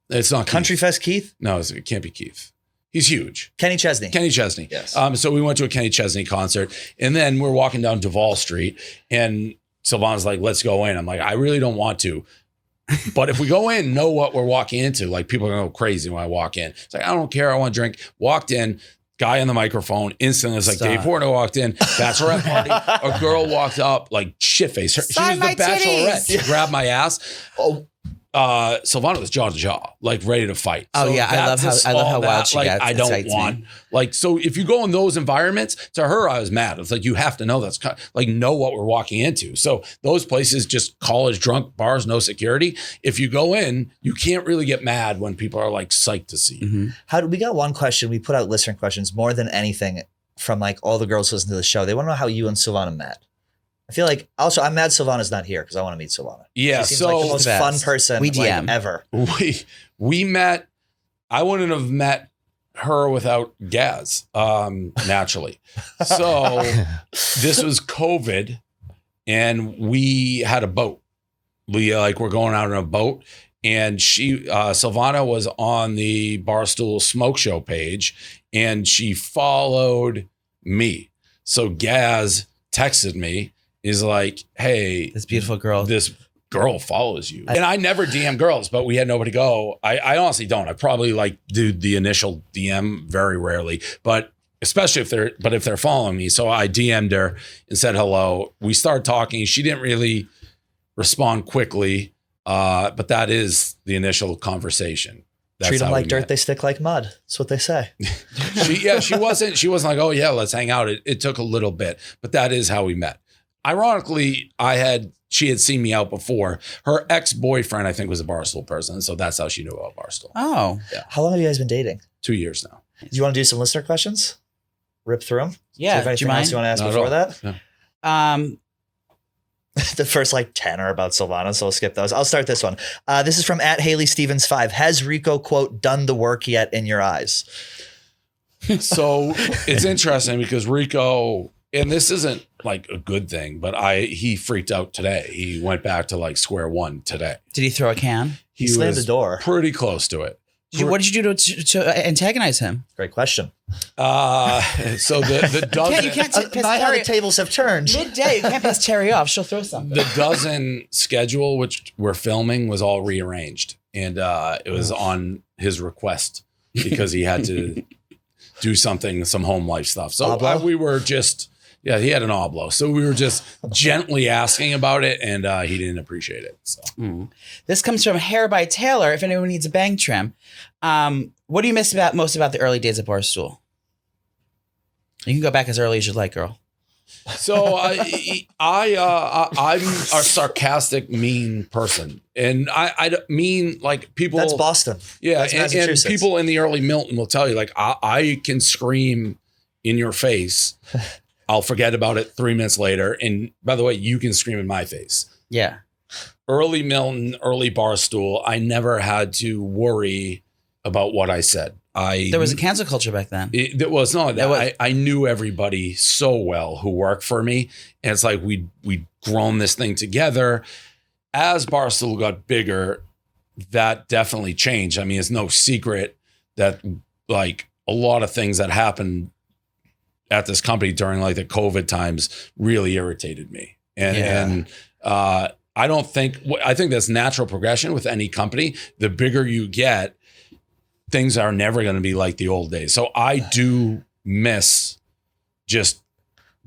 It's not Country Keith. Fest Keith? No, it can't be Keith. He's huge. Kenny Chesney. Yes. So we went to a Kenny Chesney concert, and then we're walking down Duval Street, and Sylvana's like, let's go in. I'm like, I really don't want to. But if we go in, know what we're walking into. Like people are going to go crazy when I walk in. It's like, I don't care. I want to drink. Walked in, guy on the microphone, instantly it's like Dave Portnoy walked in, bachelorette party. A girl walked up like shit face. She was the bachelorette. She grabbed my ass. Sylvana was jaw to jaw, like ready to fight. Oh, so I love how wild she gets. I don't want like, so if you go in those environments, to her I was mad. It's like you have to know that's like know what we're walking into. So those places, just college drunk bars, no security. If you go in, you can't really get mad when people are like psyched to see you. Mm-hmm. We got one question. We put out listener questions more than anything from like all the girls listening to the show. They want to know how you and Sylvana met. I feel like also I'm mad Silvana's not here because I want to meet Silvana. Yeah, She seems so like the most the fun best. person We DM. like, ever. we met. I wouldn't have met her without Gaz, naturally. So this was COVID, and we had a boat. We were going out on a boat, and Silvana was on the Barstool Smoke Show page, and she followed me. So Gaz texted me. He's like, "Hey, This beautiful girl. this girl follows you." And I never DM girls, but we had nowhere to go. I honestly don't. I probably do the initial DM very rarely, but especially if they're following me. So I DM'd her and said hello. We started talking. She didn't really respond quickly, but that is the initial conversation. That's Treat them how like we dirt, met. they stick like mud. That's what they say. She wasn't like, "Oh yeah, let's hang out." It took a little bit, but that is how we met. Ironically, she had seen me out before. Her ex-boyfriend, I think, was a Barstool person, so that's how she knew about Barstool. Oh. How long have you guys been dating? 2 years now. Do you want to do some listener questions? Rip through them? Yeah. Do you have Do you anything else mind? you want to ask Not at before all. that? No. The first 10 are about Silvana, so we'll skip those. I'll start this one. This is from @HaleyStevens5. Has Rico, quote, done the work yet in your eyes? So it's interesting because Rico, and this isn't a good thing, but he freaked out today. He went back to square one today. Did he throw a can? He slammed was the door. pretty close to it. What did you do to antagonize him? Great question. So the dozen, You can't piss Not how the Terry. tables have turned. Midday, you can't piss Terry off. She'll throw something. the dozen schedule, which we're filming, was all rearranged. And it was on his request because he had to do some home life stuff. So Oblo? we were just, he had an oblo. So we were just gently asking about it, and he didn't appreciate it. So This comes from Hair by Taylor. If anyone needs a bang trim, what do you miss most about the early days of Barstool? You can go back as early as you'd like, girl. So I'm a sarcastic, mean person, and I don't mean people. That's Boston. Yeah, That's and Massachusetts. people in the early Milton will tell you I can scream in your face. I'll forget about it 3 minutes later, and by the way, you can scream in my face. Yeah. Early Milton, early Barstool, I never had to worry about what I said. There was a cancel culture back then. It was not that. There was- I knew everybody so well who worked for me. And it's we'd grown this thing together. As Barstool got bigger, that definitely changed. I mean, it's no secret that a lot of things that happened at this company during the COVID times really irritated me. And I think that's natural progression with any company. The bigger you get, things are never going to be like the old days. So I do miss just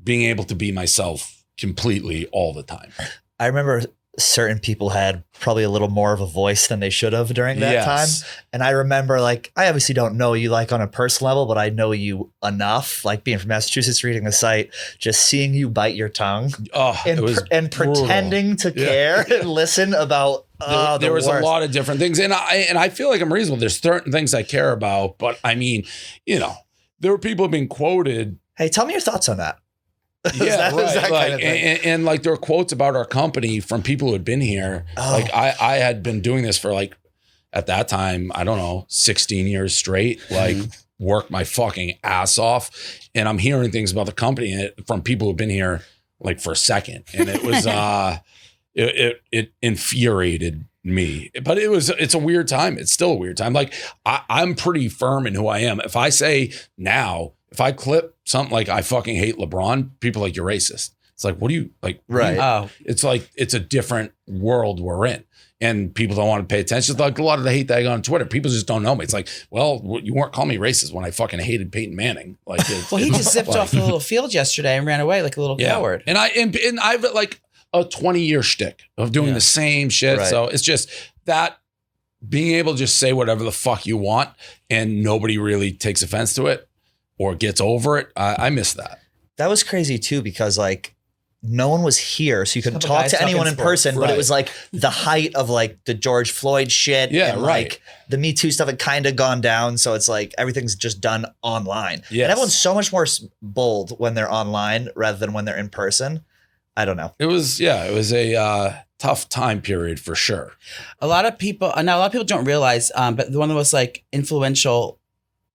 being able to be myself completely all the time. I remember certain people had probably a little more of a voice than they should have during that Yes. time. And I remember I obviously don't know you on a personal level, but I know you enough, being from Massachusetts, reading the site, just seeing you bite your tongue Oh, and, it was and brutal. pretending to care and listen about there was the a worst. lot of different things, and I feel like I'm reasonable. There's certain things I care about, but I mean, there were people being quoted. Hey, tell me your thoughts on that. Yeah, That was right. that kind of thing. And there were quotes about our company from people who had been here. Oh. I had been doing this for at that time, I don't know, 16 years straight. Worked my fucking ass off, and I'm hearing things about the company from people who've been here for a second, and it was it infuriated me. But it's a weird time. It's still a weird time. I'm pretty firm in who I am. If I say now, if I clip something I fucking hate LeBron, people you're racist. It's what do you Right. Oh, It's it's a different world we're in. And people don't want to pay attention. It's a lot of the hate that I got on Twitter. People just don't know me. It's well, you weren't calling me racist when I fucking hated Peyton Manning. well, he just zipped off the little field yesterday and ran away like a little coward. And I've a 20-year shtick of doing the same shit. Right. So it's just that being able to just say whatever the fuck you want and nobody really takes offense to it or gets over it. I miss that. That was crazy too, because no one was here, so you couldn't Couple talk guys to anyone in talking sports. person. But Right. it was the height of the George Floyd shit. Yeah, and right. the Me Too stuff had kind of gone down. So it's everything's just done online. Yes. And everyone's so much more bold when they're online rather than when they're in person. I don't know. It was a tough time period for sure. A lot of people don't realize, but one of the most like influential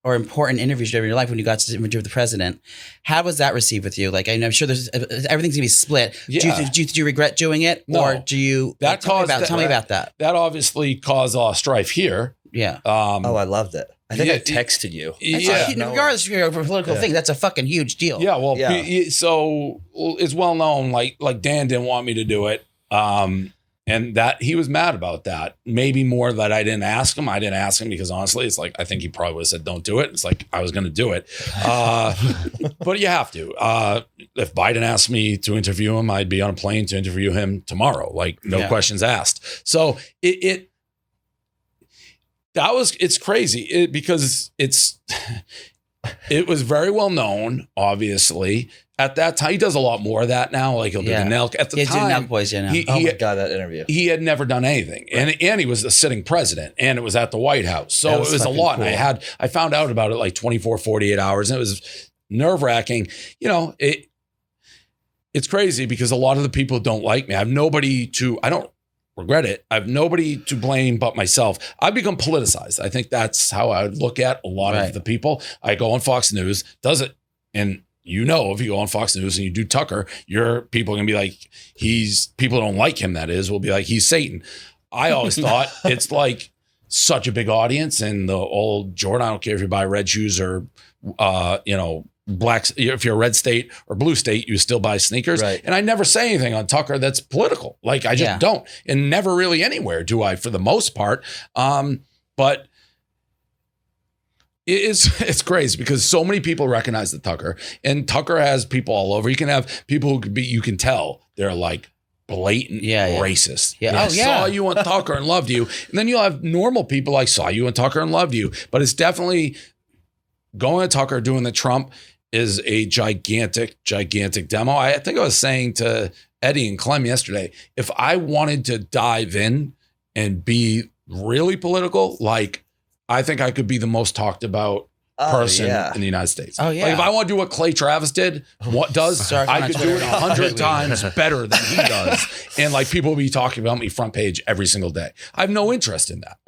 or important interviews you ever in your life when you got to interview with the president. How was that received with you? Like, I'm sure everything's gonna be split. Yeah. Do you regret doing it, No. or do you? That tell me caused about that. That obviously caused a lot of strife here. Yeah. I loved it. I think Yeah, I texted you. Yeah. Regardless of your political thing, that's a fucking huge deal. Yeah, well, Yeah. so it's well known. Like Dan didn't want me to do it, and that he was mad about that. Maybe more that I didn't ask him. I didn't ask him because honestly, it's like I think he probably would have said, "Don't do it." It's like I was going to do it, but you have to. If Biden asked me to interview him, I'd be on a plane to interview him tomorrow. Like no questions asked. So it's crazy because it was very well known, obviously. At that time, he does a lot more of that now. Like he'll do the Nelk. At the time, Nelk Boys, now. Oh my God, that interview. he had never done anything, and he was the sitting president, and it was at the White House, so That it was was a fucking lot. cool. And I found out about it like 24, 48 hours, and it was nerve wracking. You know, it's crazy because a lot of the people don't like me. I don't regret it. I have nobody to blame but myself. I've become politicized. I think that's how I would look at a lot of the people. I go on Fox News, does it, and if you go on Fox News and you do Tucker, your people are gonna be like, people don't like him. That is, will be like, he's Satan. I always thought it's like such a big audience, and the old Jordan. I don't care if you buy red shoes or, blacks. If you're a red state or blue state, you still buy sneakers. Right. And I never say anything on Tucker that's political. Like I just don't, and never really anywhere do I, for the most part. But it's crazy because so many people recognize the Tucker, and Tucker has people all over. You can have people who could be, you can tell they're like blatant racist. Yeah. I saw you on Tucker and loved you. And then you'll have normal people like saw you on Tucker and loved you. But it's definitely going to Tucker, doing the Trump is a gigantic, gigantic demo. I think I was saying to Eddie and Clem yesterday, if I wanted to dive in and be really political, like I think I could be the most talked about person in the United States. Oh, yeah. Like if I want to do what Clay Travis did, I could do it 100 times better than he does. And like people will be talking about me front page every single day. I have no interest in that.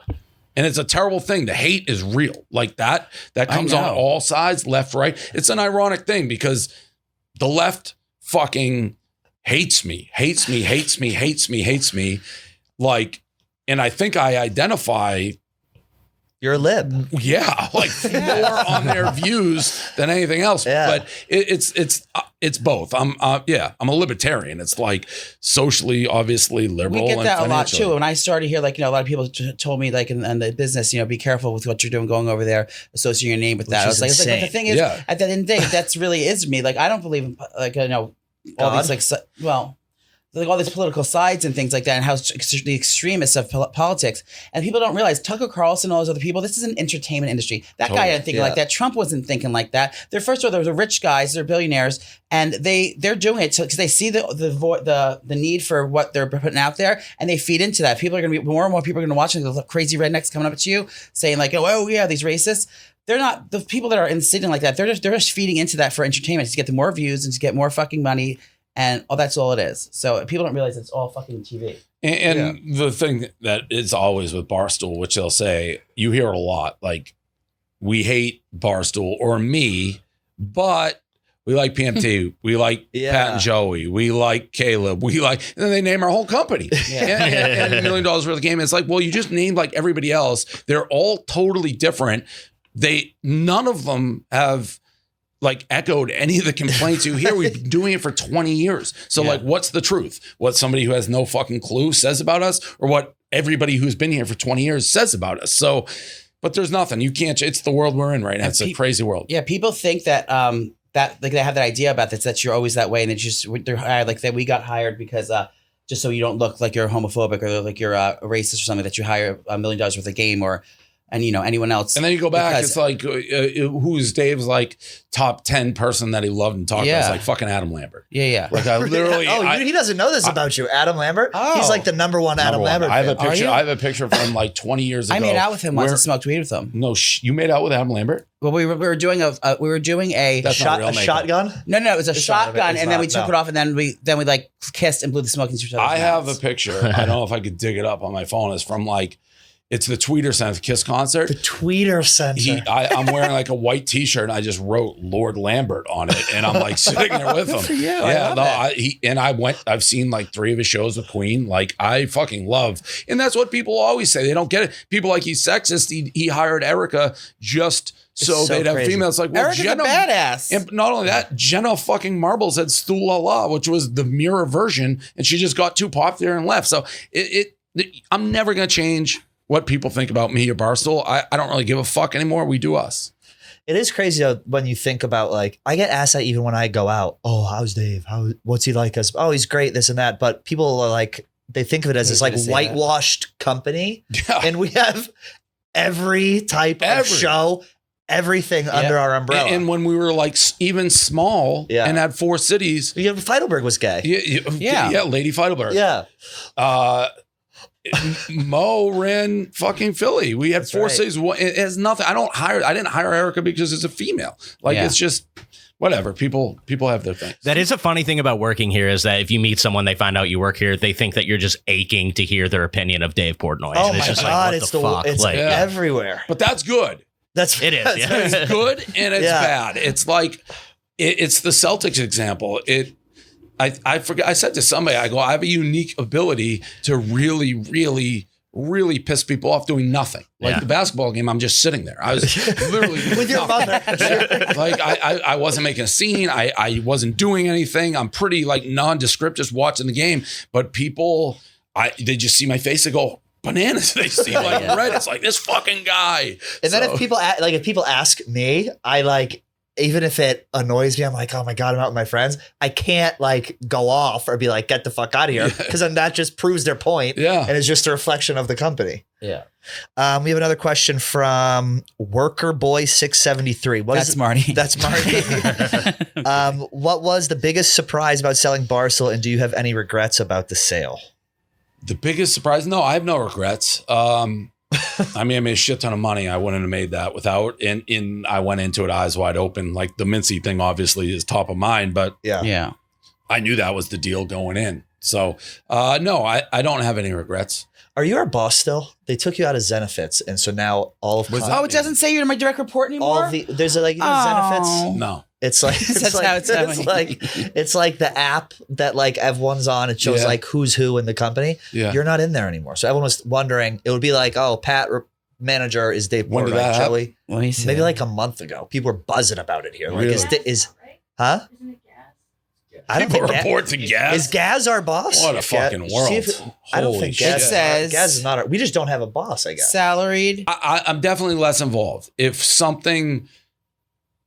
And it's a terrible thing. The hate is real. Like that comes on all sides, left, right. It's an ironic thing because the left fucking hates me. Like, and I think I identify. You're a lib. Yeah, like more on their views than anything else. Yeah. But it's both. I'm a libertarian. It's like socially, obviously liberal. We get that and a lot too. financially. When I started here, like, a lot of people told me, like, in the business, be careful with what you're doing going over there, associating your name with that. I was like, but the thing is, at the end of the day, that's really is me. Like, I don't believe in, like, all these, like all these political sides and things like that, and how the extremists of politics. And people don't realize Tucker Carlson, all those other people, this is an entertainment industry. That guy isn't thinking like that. Trump wasn't thinking like that. They're the rich guys, they're billionaires, and they're doing it because they see the need for what they're putting out there, and they feed into that. People are going to be more and more people are going to watch the crazy rednecks coming up at you saying like, oh yeah, these racists. They're not the people that are sitting like that. They're just feeding into that for entertainment to get the more views and to get more fucking money. And that's all it is. So people don't realize it's all fucking TV. And the thing that is always with Barstool, which they'll say, you hear it a lot, like, we hate Barstool or me, but we like PMT, we like Pat and Joey, we like Caleb, and then they name our whole company. And $1 million worth of game. It's like, well, you just named like everybody else. They're all totally different. None of them have like echoed any of the complaints you hear. We've been doing it for 20 years. So like, what's the truth? What somebody who has no fucking clue says about us, or what everybody who's been here for 20 years says about us? So, but there's nothing. You can't, it's the world we're in right now. It's a crazy world. Yeah. People think that, that like they have that idea about this, that you're always that way. And they're hired, like that we got hired because, just so you don't look like you're homophobic or like you're a racist or something, that you hire $1 million worth of game or and anyone else. And then you go back, Because- it's like, who's Dave's like top 10 person that he loved and talked about? It's like fucking Adam Lambert. Yeah. Like I literally, he doesn't know this about you, Adam Lambert. He's like the number one Adam Lambert. I have a fan. picture. I have a picture from like 20 years ago. I made out with him once and smoked weed with him. No, you made out with Adam Lambert? Well, we were doing a That's not real makeup. shotgun. No, it was a It's not- shotgun, it's and then not, we took no. it off, and then we like kissed and blew the smoke into each other's I have a mouths. picture. I don't know if I could dig it up on my phone. It's from like, it's the Tweeter Center Kiss concert. The Tweeter Center. I'm wearing like a white T-shirt, and I just wrote Lord Lambert on it, and I'm like sitting there with him. for you. Yeah, I love I've seen like 3 of his shows with Queen. Like I fucking love, and that's what people always say. They don't get it. People like he's sexist. He hired Erica just so they'd have crazy. females. Like, well, Erica's a badass. And not only that, Jenna fucking Marbles had Stu La La, which was the mirror version, and she just got too popular and left. So I'm never gonna change what people think about me or Barstool. I don't really give a fuck anymore. We do us. It is crazy though, when you think about like, I get asked that even when I go out. Oh, how's Dave? What's he like? Us? Oh, he's great. This and that. But people are like, they think of it as this like whitewashed company, Yeah. and we have every type of show, everything under our umbrella. And when we were like even small and had 4 cities. Yeah, Feidelberg was gay. Yeah, Lady Feidelberg. Yeah. Mo ran fucking Philly. We had That's 4 right. cities. It has nothing. I didn't hire Erica because it's a female. Like it's just whatever. People have their things. That is a funny thing about working here is that if you meet someone, they find out you work here, they think that you're just aching to hear their opinion of Dave Portnoy. Oh And my it's just God, like, what the fuck? it's Like, everywhere. But that's good. it is. Yeah. It's good and it's bad. It's like it's the Celtics example. I forget. I said to somebody, I go, I have a unique ability to really, really, really piss people off doing nothing. Like the basketball game, I'm just sitting there. I was literally With your mother. like I wasn't making a scene. I wasn't doing anything. I'm pretty like nondescript, just watching the game. But people, they just see my face and go bananas. They see like red. It's like this fucking guy. And then if people ask me, I like, even if it annoys me, I'm like, oh my God, I'm out with my friends. I can't like go off or be like, get the fuck out of here. Because then that just proves their point. Yeah. And it's just a reflection of the company. Yeah. We have another question from Worker Boy 673. That's Marty. That's Marty. What was the biggest surprise about selling Barstool, and do you have any regrets about the sale? The biggest surprise? No, I have no regrets. I mean, I made a shit ton of money. I wouldn't have made that without. And I went into it eyes wide open. Like the Mincy thing, obviously, is top of mind, but Yeah. I knew that was the deal going in. So, no, I don't have any regrets. Are you our boss still? They took you out of Zenefits, and so now all of What's Oh, it doesn't say you're my direct report anymore? all the there's like Zenefits. No. It's like That's how it's happening. it's like the app that like everyone's on. It shows like who's who in the company. Yeah. You're not in there anymore. So everyone was wondering. It would be like, oh, Pat manager is Dave When Portnoy, did that happen? Joey. Let me see. Maybe like a month ago. People were buzzing about it here. Like, Really? huh? I don't People think report to Gaz. Is Gaz our boss? What a fucking world. See if I don't Holy think shit. Gaz. It says- Gaz is not. We just don't have a boss. I guess. salaried. I'm definitely less involved. If something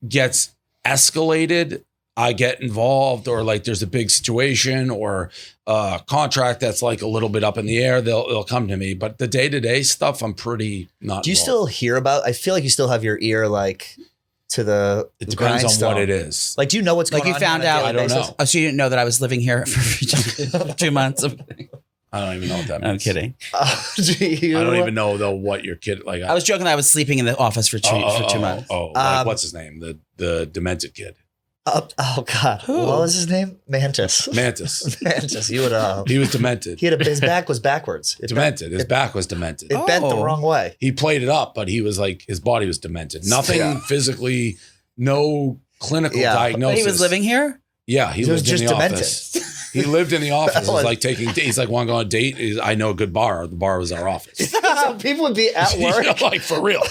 gets escalated, I get involved, or like there's a big situation or a contract that's like a little bit up in the air, they'll come to me. But the day-to-day stuff, I'm pretty not Do you involved. still hear about? I feel like you still have your ear like to the. It depends on grindstone. what it is. Like, do you know what's going Like you on? found here on a out. daily I don't basis? know. Oh, so you didn't know that I was living here for 2 months? I don't even know what that means. I'm kidding. Do you? I don't even know though what your kid like. I was joking that I was sleeping in the office for 2 months. Like, what's his name? The demented kid. Oh God! Who? What was his name? Mantis. Mantis. Mantis. You would. He was demented. His back was backwards. Demented. His back was demented. It bent the Oh. wrong way. He played it up, but he was like his body was demented. Nothing physically, no clinical Yeah. diagnosis. But he was living here? Yeah, he He was lived in just the demented. office. He lived in the office. It was was- like taking. He's like, want to go on a date? I know a good bar. The bar was our office. So people would be at work. Like for real.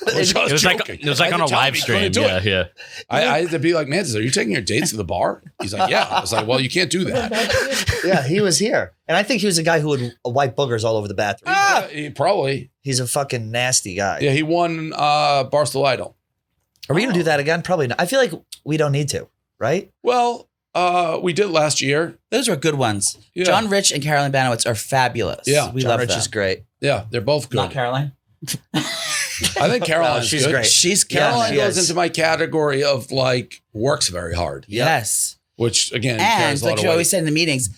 I was It was joking. like I on had a to tell him live he stream. couldn't do Yeah, it. yeah. I had to be like, Mantis, are you taking your dates to the bar? He's like, yeah. I was like, well, you can't do that. Yeah, he was here, and I think he was a guy who would wipe boogers all over the bathroom. He probably. He's a fucking nasty guy. Yeah, he won Barstool Idol. Are we gonna do that again? Probably not. I feel like we don't need to, right? Well, we did last year. Those were good ones. Yeah. John Rich and Caroline Banowitz are fabulous. Yeah. we John love Rich them. is great. Yeah, they're both good. Not Caroline. I think Caroline's she's good. great. Caroline Yeah, goes into my category of like works very hard. Yes. Which again, And carries a lot like of you weight. always said in the meetings,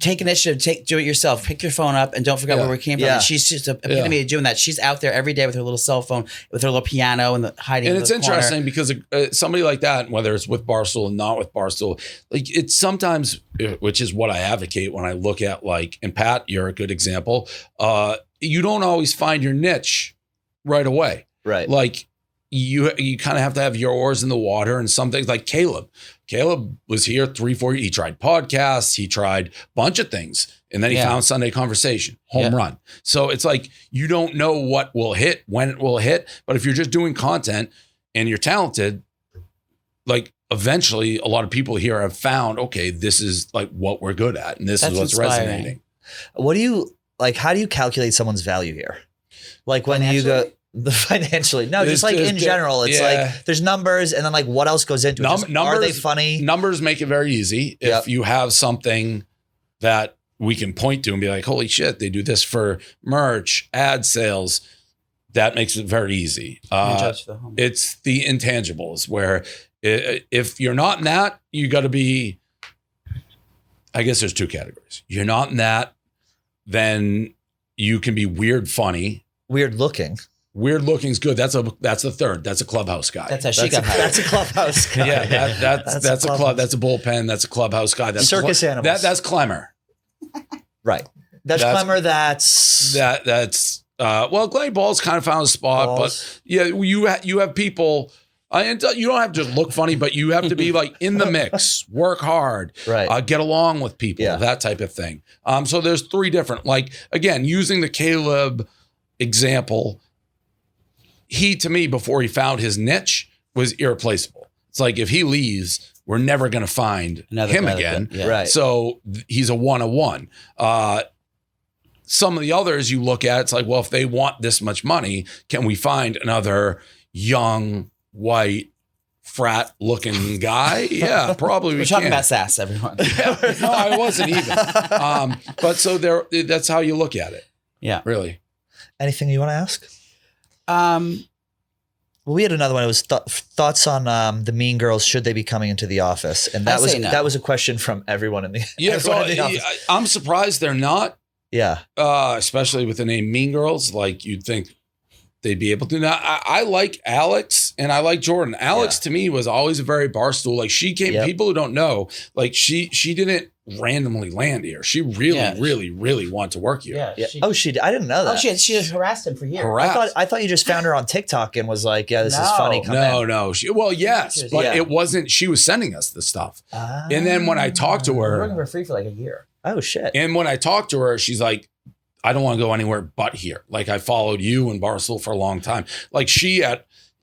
take initiative, do it yourself. Pick your phone up and don't forget where we came from. Yeah. And she's just a epitome of doing that. She's out there every day with her little cell phone, with her little piano and hiding. And in it's the corner. interesting because somebody like that, whether it's with Barstool and not with Barstool, like it's sometimes, which is what I advocate when I look at like, and Pat, you're a good example. You don't always find your niche right away. Right. Like you kind of have to have your oars in the water, and some things like Caleb was here 3-4 years. He tried podcasts, he tried a bunch of things, and then he found Sunday Conversation, home run. So it's like you don't know what will hit, when it will hit, but if you're just doing content and you're talented, like eventually a lot of people here have found, okay, this is like what we're good at, and this is what's inspiring. resonating. What do you like? How do you calculate someone's value here? Like when you go financially, no, just like in general, it's like there's numbers, and then like what else goes into it? Just, numbers, are they funny? Numbers make it very easy. If you have something that we can point to and be like, holy shit, they do this for merch, ad sales, that makes it very easy. It's the intangibles where if you're not in that, you got to be, I guess there's two categories. You're not in that, then you can be weird, funny. Weird looking. Weird looking's good. That's the third. That's a clubhouse guy. That's how she got hired. That's a clubhouse guy. Yeah, that's a club. That's a bullpen. That's a clubhouse guy. That's circus animals. That's Clemmer. Right. That's Clemmer. That's well, Clay Ball's kind of found a spot, but yeah, you have people. And you don't have to look funny, but you have to be like in the mix, work hard, right? Get along with people, that type of thing. So there's three different, like again, using the Caleb example. He, to me, before he found his niche, was irreplaceable. It's like if he leaves, we're never going to find him again. Right. So he's a one-on-one. Some of the others you look at, it's like, well, if they want this much money, can we find another young, white, frat-looking guy? Yeah, probably We're talking about sass, everyone. No, I wasn't even. But so that's how you look at it. Yeah. Really. Anything you want to ask? Well, we had another one. It was thoughts on the Mean Girls. Should they be coming into the office? And that was a question from everyone in the office. I'm surprised they're not. Yeah. Especially with the name Mean Girls, like you'd think they'd be able to. Now, I like Alex and I like Jordan. Alex to me was always a very Barstool. Like she came. People who don't know, like she didn't randomly land here. She really wanted to work here. Yeah. I didn't know that. She harassed him for years. I thought you just found her on TikTok and was like, yeah, this is funny. No. It wasn't. She was sending us the stuff. And then when I talked to her, working for free for like a year. Oh shit. And when I talked to her, she's like, I don't want to go anywhere but here. Like I followed you and Barstool for a long time. Like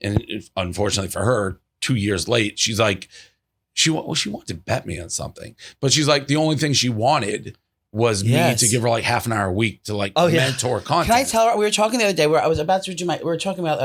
and unfortunately for her, 2 years late, she's like, she wanted to bet me on something, but she's like, the only thing she wanted was me to give her like half an hour a week to like mentor content. Can I tell her? We were talking the other day where I was about to do we were talking about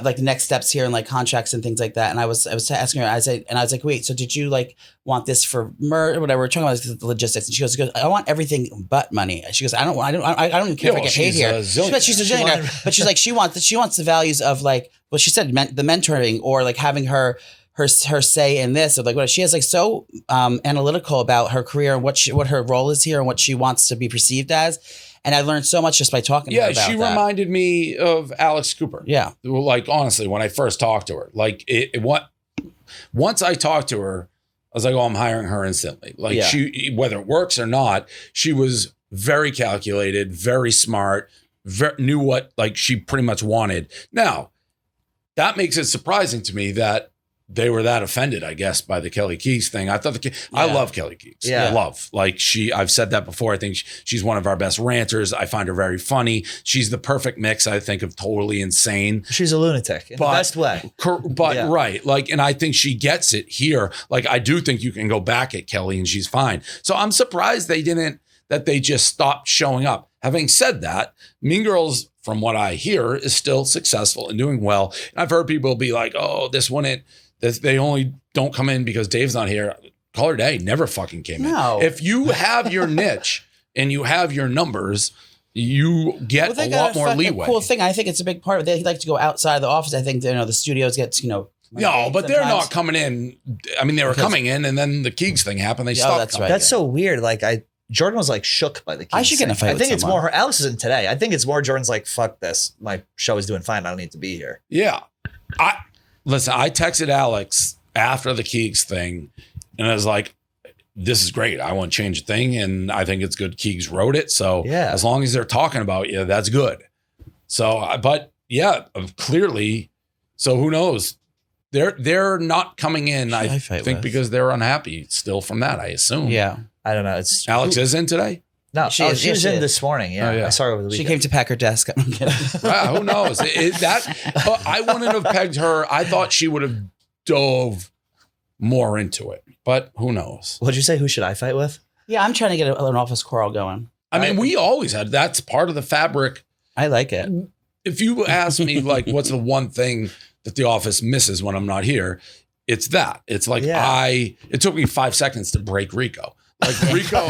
like the next steps here and like contracts and things like that. And I was asking her, I was like, wait, so did you like want this for or whatever? We're talking about the logistics. And she goes, I want everything but money. She goes, I don't even care if I get paid here. She's a zillionaire, but she's like, she wants the values of like, well, she said the mentoring or like having her say in this, or like what she has like so analytical about her career and what her role is here and what she wants to be perceived as. And I learned so much just by talking to her about that. Yeah, she reminded me of Alex Cooper. Yeah. Like, honestly, when I first talked to her, like once I talked to her, I was like, oh, I'm hiring her instantly. Like she, whether it works or not, she was very calculated, very smart, knew what like she pretty much wanted. Now, that makes it surprising to me that they were that offended, I guess, by the Kelly Keys thing. I thought I love Kelly Keys. Yeah. I love. Like I've said that before. I think she's one of our best ranters. I find her very funny. She's the perfect mix, I think, of totally insane. She's a lunatic in the best way. Right. Like, and I think she gets it here. Like, I do think you can go back at Kelly and she's fine. So I'm surprised that they just stopped showing up. Having said that, Mean Girls, from what I hear, is still successful and doing well. And I've heard people be like, oh, they only don't come in because Dave's not here. Call her Day never fucking came in. If you have your niche and you have your numbers, you get Well, they a got lot more fucking leeway. cool thing. I think it's a big part of it. They like to go outside the office. I think the studios get No, but they're sometimes. not coming in. I mean, they were coming in, and then the Keegs thing happened. They stopped. that's coming. right. That's so weird. Like Jordan was like shook by the Keys I should get in a thing. fight I with think it's someone. more Alex isn't today. I think it's more Jordan's like, fuck this. My show is doing fine. I don't need to be here. Yeah. I texted Alex after the Keegs thing, and I was like, this is great. I won't change a thing, and I think it's good Keegs wrote it. So Yeah. as long as they're talking about you, that's good. So, but yeah, clearly. So who knows? They're not coming in. I fight think with? because they're unhappy still from that. I assume. Yeah. I don't know. It's Alex is in today. No, She she is, was she in is. this morning. Yeah. Oh, yeah. I saw her over the She weekend. came to pack her desk. I'm kidding. Who knows? I wouldn't have pegged her. I thought she would have dove more into it, but who knows? What'd you say? Who should I fight with? Yeah, I'm trying to get an office quarrel going. I mean, we always had. That's part of the fabric. I like it. If you ask me, like, what's the one thing that the office misses when I'm not here? It's that. It's like Yeah. it took me 5 seconds to break Rico. Like Rico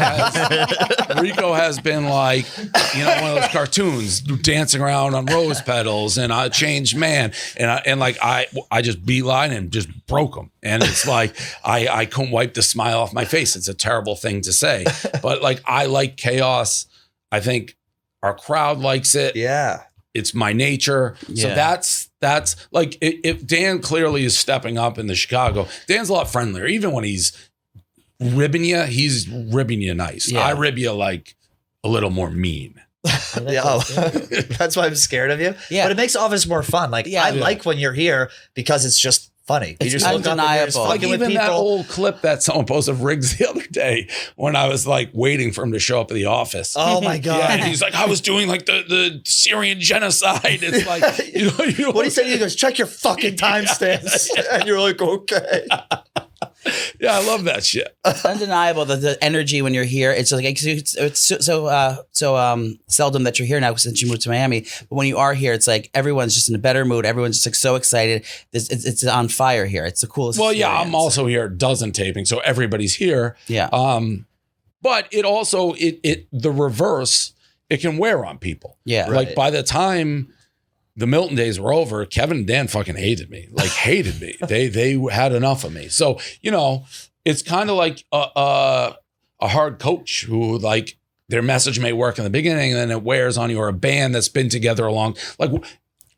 has been like, one of those cartoons dancing around on rose petals and a changed man. And I just beeline and just broke him. And it's like, I couldn't wipe the smile off my face. It's a terrible thing to say, but like, I like chaos. I think our crowd likes it. Yeah. It's my nature. So Yeah. that's like, if Dan clearly is stepping up in the Chicago, Dan's a lot friendlier. Even when he's ribbing you, he's ribbing you nice. Yeah. I rib you like a little more mean. Yeah, oh, that's why I'm scared of you. Yeah. But it makes office more fun. Like Yeah. I like when you're here because it's just funny. You It's just look up and you're just undeniable. Like fucking with even that people. old clip that someone posted of Riggs the other day when I was like waiting for him to show up at the office. Oh my Yeah, god! and he's like, I was doing like the Syrian genocide. It's like, you know What he said, he goes, check your fucking timestamps, and you're like, okay. Yeah, I love that shit. It's undeniable the energy when you're here. It's like it's so seldom that you're here now since you moved to Miami. But when you are here, it's like everyone's just in a better mood. Everyone's just like so excited. It's on fire here. It's the coolest. Well, yeah, I'm experience. also here at dozen taping, so everybody's here. Yeah. But it also the reverse, it can wear on people. Yeah. Like Right. by the time the Milton days were over, Kevin and Dan fucking hated me. Like hated me. They had enough of me. So, it's kind of like a hard coach who like their message may work in the beginning and then it wears on you, or a band that's been together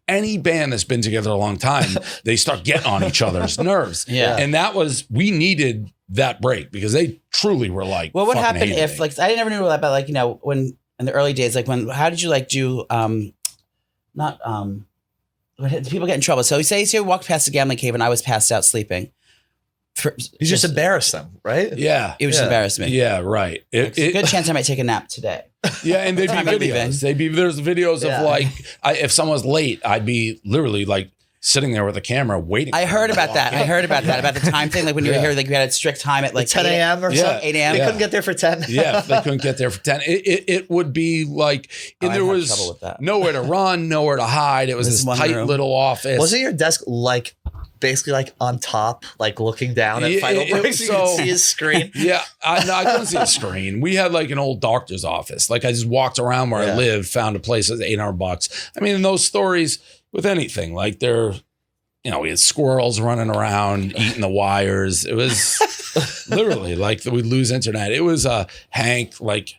any band that's been together a long time, they start getting on each other's nerves. Yeah. And we needed that break because they truly were like, Well, what fucking happened hated if me. like I never knew that, but like when in the early days, like how did you like do when people get in trouble? So say you walked past the gambling cave and I was passed out sleeping. You just embarrass them, right? Yeah. It was just Yeah. embarrassed me. Yeah, right. It's a good chance I might take a nap today. Yeah, and they'd be I'm leaving. videos. There's videos Yeah. of like, if someone's late, I'd be literally like sitting there with a camera waiting. I for heard them to about walk that. in. I heard about that, about the time thing. Like when you were Yeah. here, like we had a strict time at like 10 a.m. or Yeah. something. 8 a.m. They Yeah. couldn't get there for 10. Yeah, if they couldn't get there for 10. It would be like, and I'd there have was trouble with that. nowhere to run, nowhere to hide. It was This this one tight room. little office. Wasn't your desk like basically like on top, like looking down at Yeah, final breaks? You could so- see his screen. Yeah, I couldn't see a screen. We had like an old doctor's office. Like I just walked around where I Yeah. lived, found a place that's $800. I mean, those stories with anything, like they're, we had squirrels running around eating the wires. It was literally like we'd lose internet. It was Hank, like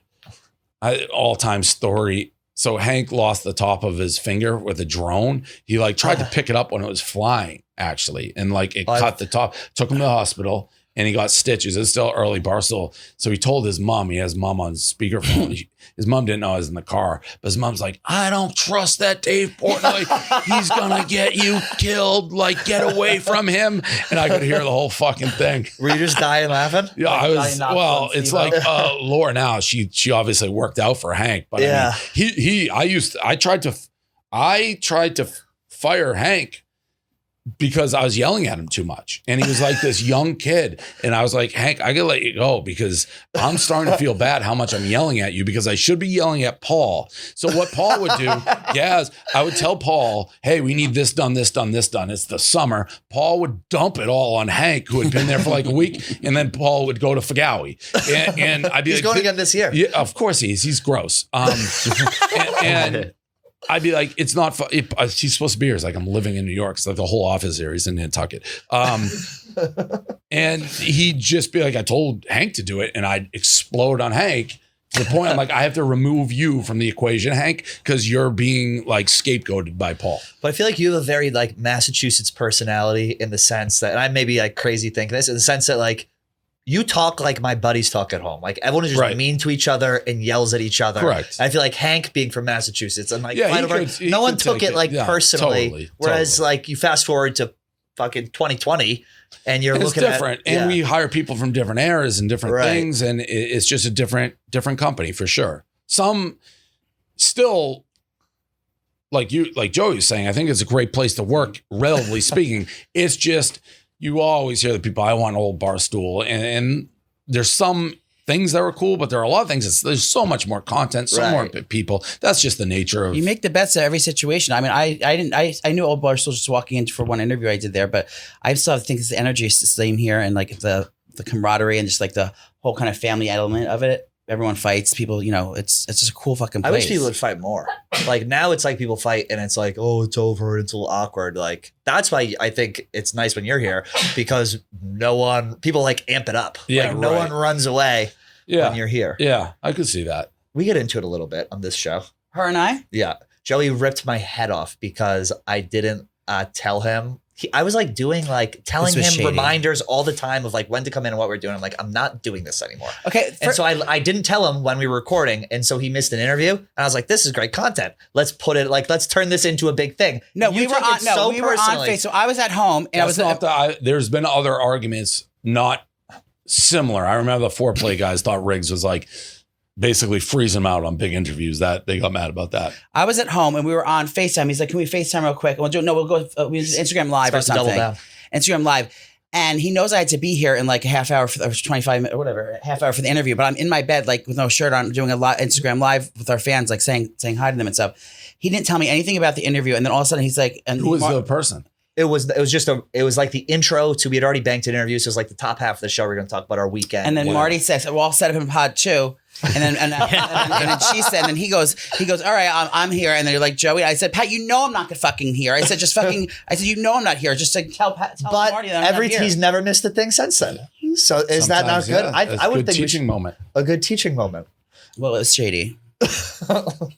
all-time story. So Hank lost the top of his finger with a drone. He like tried to pick it up when it was flying, actually, and like it cut the top. Took him to the hospital, and he got stitches. It's still early Barstool. So he told his mom. He has mom on speakerphone. His mom didn't know I was in the car, but his mom's like, "I don't trust that Dave Portnoy. He's gonna get you killed. Like, get away from him." And I could hear the whole fucking thing. Were you just dying laughing? Yeah, I was. Johnny Knoxville Well, and it's Steve-O. like Laura now. She obviously worked out for Hank, but Yeah. I mean, I tried to fire Hank because I was yelling at him too much. And he was like this young kid. And I was like, Hank, I gotta let you go because I'm starting to feel bad how much I'm yelling at you because I should be yelling at Paul. So what Paul would do, is I would tell Paul, hey, we need this done, this done, this done. It's the summer. Paul would dump it all on Hank, who had been there for like a week. And then Paul would go to Fagawi. And I'd be He's going again this year. Yeah, of course he is. He's gross. And I'd be like, it's not fun. He's supposed to be here. It's like, I'm living in New York. So like the whole office here, he's in Nantucket. And he'd just be like, I told Hank to do it. And I'd explode on Hank to the point I'm like, I have to remove you from the equation, Hank, because you're being like scapegoated by Paul. But I feel like you have a very like Massachusetts personality in the sense that, and I may be like crazy thinking this, in the sense that like, you talk like my buddies talk at home. Like everyone is just mean to each other and yells at each other. Correct. And I feel like Hank being from Massachusetts and like he no one could took take it like personally. Totally, whereas like you fast forward to fucking 2020 and you're looking different. at And we hire people from different eras and different Right. things. And it's just a different company for sure. Some still like Joey was saying, I think it's a great place to work, relatively speaking. It's just, you always hear the people, I want old Barstool. And there's some things that were cool, but there are a lot of things. There's so much more content, so more people. That's just the nature of. You make the best of every situation. I mean, I knew old Barstool just walking in for one interview I did there, but I still think the energy is the same here, and like the camaraderie and just like the whole kind of family element of it. Everyone fights. People, it's just a cool fucking place. I wish people would fight more. Like now it's like people fight and it's like, oh, it's over. It's a little awkward. Like that's why I think it's nice when you're here because people like amp it up. Yeah, like no one runs away when you're here. Yeah, I could see that. We get into it a little bit on this show. Her and I? Yeah. Joey ripped my head off because I didn't tell him. I was like telling him shady. reminders all the time of like when to come in and what we're doing. I'm like, I'm not doing this anymore. Okay. And so I didn't tell him when we were recording. And so he missed an interview. And I was like, this is great content. Let's turn this into a big thing. No, we were on Facebook. So I was at home and there's been other arguments not similar. I remember the foreplay guys thought Riggs was like basically freeze him out on big interviews. That they got mad about that. I was at home and we were on FaceTime. He's like, can we FaceTime real quick? We'll go Instagram Live or something. Instagram Live. And he knows I had to be here in like a half hour or 25 minutes or whatever, half hour for the interview. But I'm in my bed, like with no shirt on, doing a Instagram Live with our fans, like saying hi to them and stuff. He didn't tell me anything about the interview. And then all of a sudden he's like, who was the person? It was like the intro to, we had already banked an interview. So it was like the top half of the show. We're going to talk about our weekend. And then Marty says, we're all set up in pod 2. And then and then she said, and then he goes, all right, I'm here. And then you're like, Joey, I said, Pat, I'm not fucking here. I said, I'm not here. Just like tell Marty that I'm not here. He's never missed a thing since then. So is that not good? I would think teaching moment. A good teaching moment. Well, it's shady.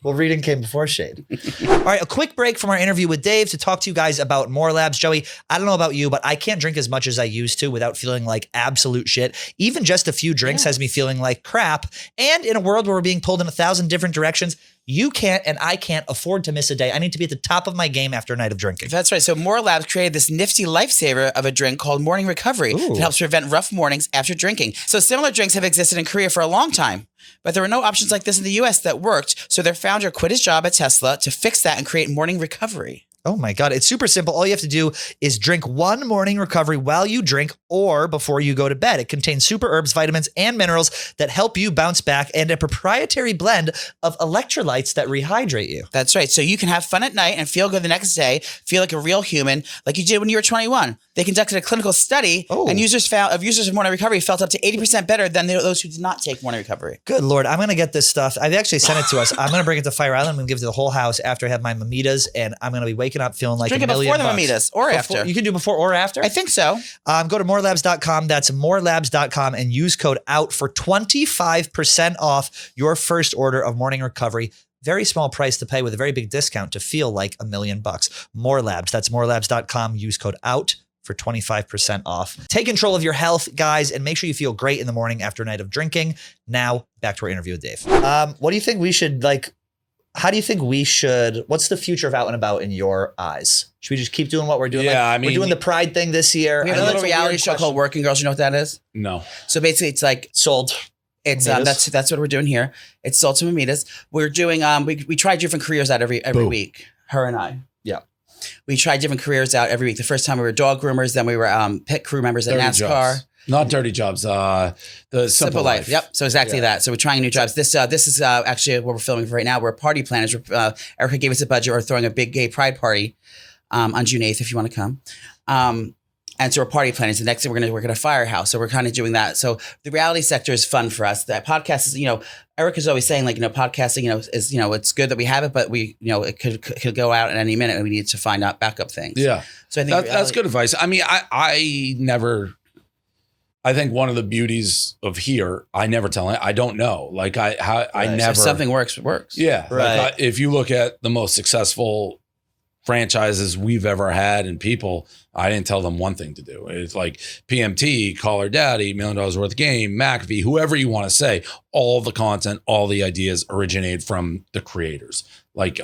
Well, reading came before shade. All right, a quick break from our interview with Dave to talk to you guys about MoreLabs. Joey, I don't know about you, but I can't drink as much as I used to without feeling like absolute shit. Even just a few drinks has me feeling like crap. And in a world where we're being pulled in 1,000 different directions, you can't and I can't afford to miss a day. I need to be at the top of my game after a night of drinking. That's right. So MoreLabs created this nifty lifesaver of a drink called Morning Recovery that helps prevent rough mornings after drinking. So similar drinks have existed in Korea for a long time, but there were no options like this in the US that worked. So their founder quit his job at Tesla to fix that and create Morning Recovery. Oh my God. It's super simple. All you have to do is drink one Morning Recovery while you drink or before you go to bed. It contains super herbs, vitamins, and minerals that help you bounce back and a proprietary blend of electrolytes that rehydrate you. That's right. So you can have fun at night and feel good the next day, feel like a real human like you did when you were 21. They conducted a clinical study and users of Morning Recovery felt up to 80% better than those who did not take Morning Recovery. Good Lord. I'm going to get this stuff. I've actually sent it to us. I'm going to bring it to Fire Island. I'm going to give it to the whole house after I have my Mamitas, and I'm going to be waking up feeling like Drink $1 million. Drink it before the Mamitas or after. You can do before or after? I think so. Go to MoreLabs.com. That's MoreLabs.com and use code OUT for 25% off your first order of Morning Recovery. Very small price to pay with a very big discount to feel like $1 million. MoreLabs. That's MoreLabs.com. Use code OUT for 25% off. Take control of your health, guys, and make sure you feel great in the morning after a night of drinking. Now, back to our interview with Dave. What do you think we should, what's the future of Out and About in your eyes? Should we just keep doing what we're doing? Yeah, we're doing the Pride thing this year. We have a little reality show called Working Girls. You know what that is? No. So basically it's like sold. It's that's what we're doing here. It's sold to Mamitas. We're doing we try different careers out every week. Her and I. Yeah. We tried different careers out every week. The first time we were dog groomers, then we were pit crew members at Dirty NASCAR. jobs. Not dirty jobs. The simple life. Yep. So exactly that. So we're trying new jobs. This is actually what we're filming for right now. We're party planners. Erica gave us a budget. We're throwing a big gay pride party on June 8th if you want to come. And so we're party planners. The next thing we're going to work at a firehouse. So we're kind of doing that. So the reality sector is fun for us. That podcast is, Erica's always saying like, podcasting, is, it's good that we have it, but we, it could go out at any minute and we need to find out backup things. Yeah. So I think that's good advice. I mean, I think one of the beauties of here, I never tell it. I don't know. Like I never. So something works. Yeah. Right. Like if you look at the most successful franchises we've ever had and people, I didn't tell them one thing to do. It's like PMT, Call Her Daddy, $1 Million Worth of Game, McAfee, whoever you want to say, all the content, all the ideas originate from the creators. Like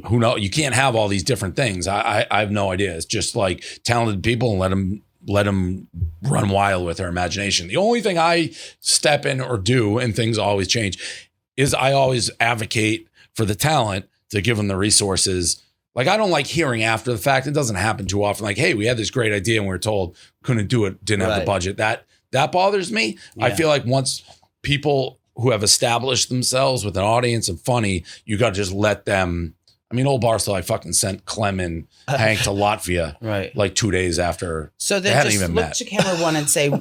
who knows? You can't have all these different things. I have no idea. It's just like talented people and let them run wild with their imagination. The only thing I step in or do, and things always change, is I always advocate for the talent to give them the resources. Like, I don't like hearing after the fact. It doesn't happen too often. Like, hey, we had this great idea and we were told couldn't do it, didn't have the budget. That bothers me. Yeah. I feel like once people who have established themselves with an audience and funny, you got to just let them. I mean, old Barstool, I fucking sent Clem and Hank to Latvia like 2 days after. So then just look to camera one and say,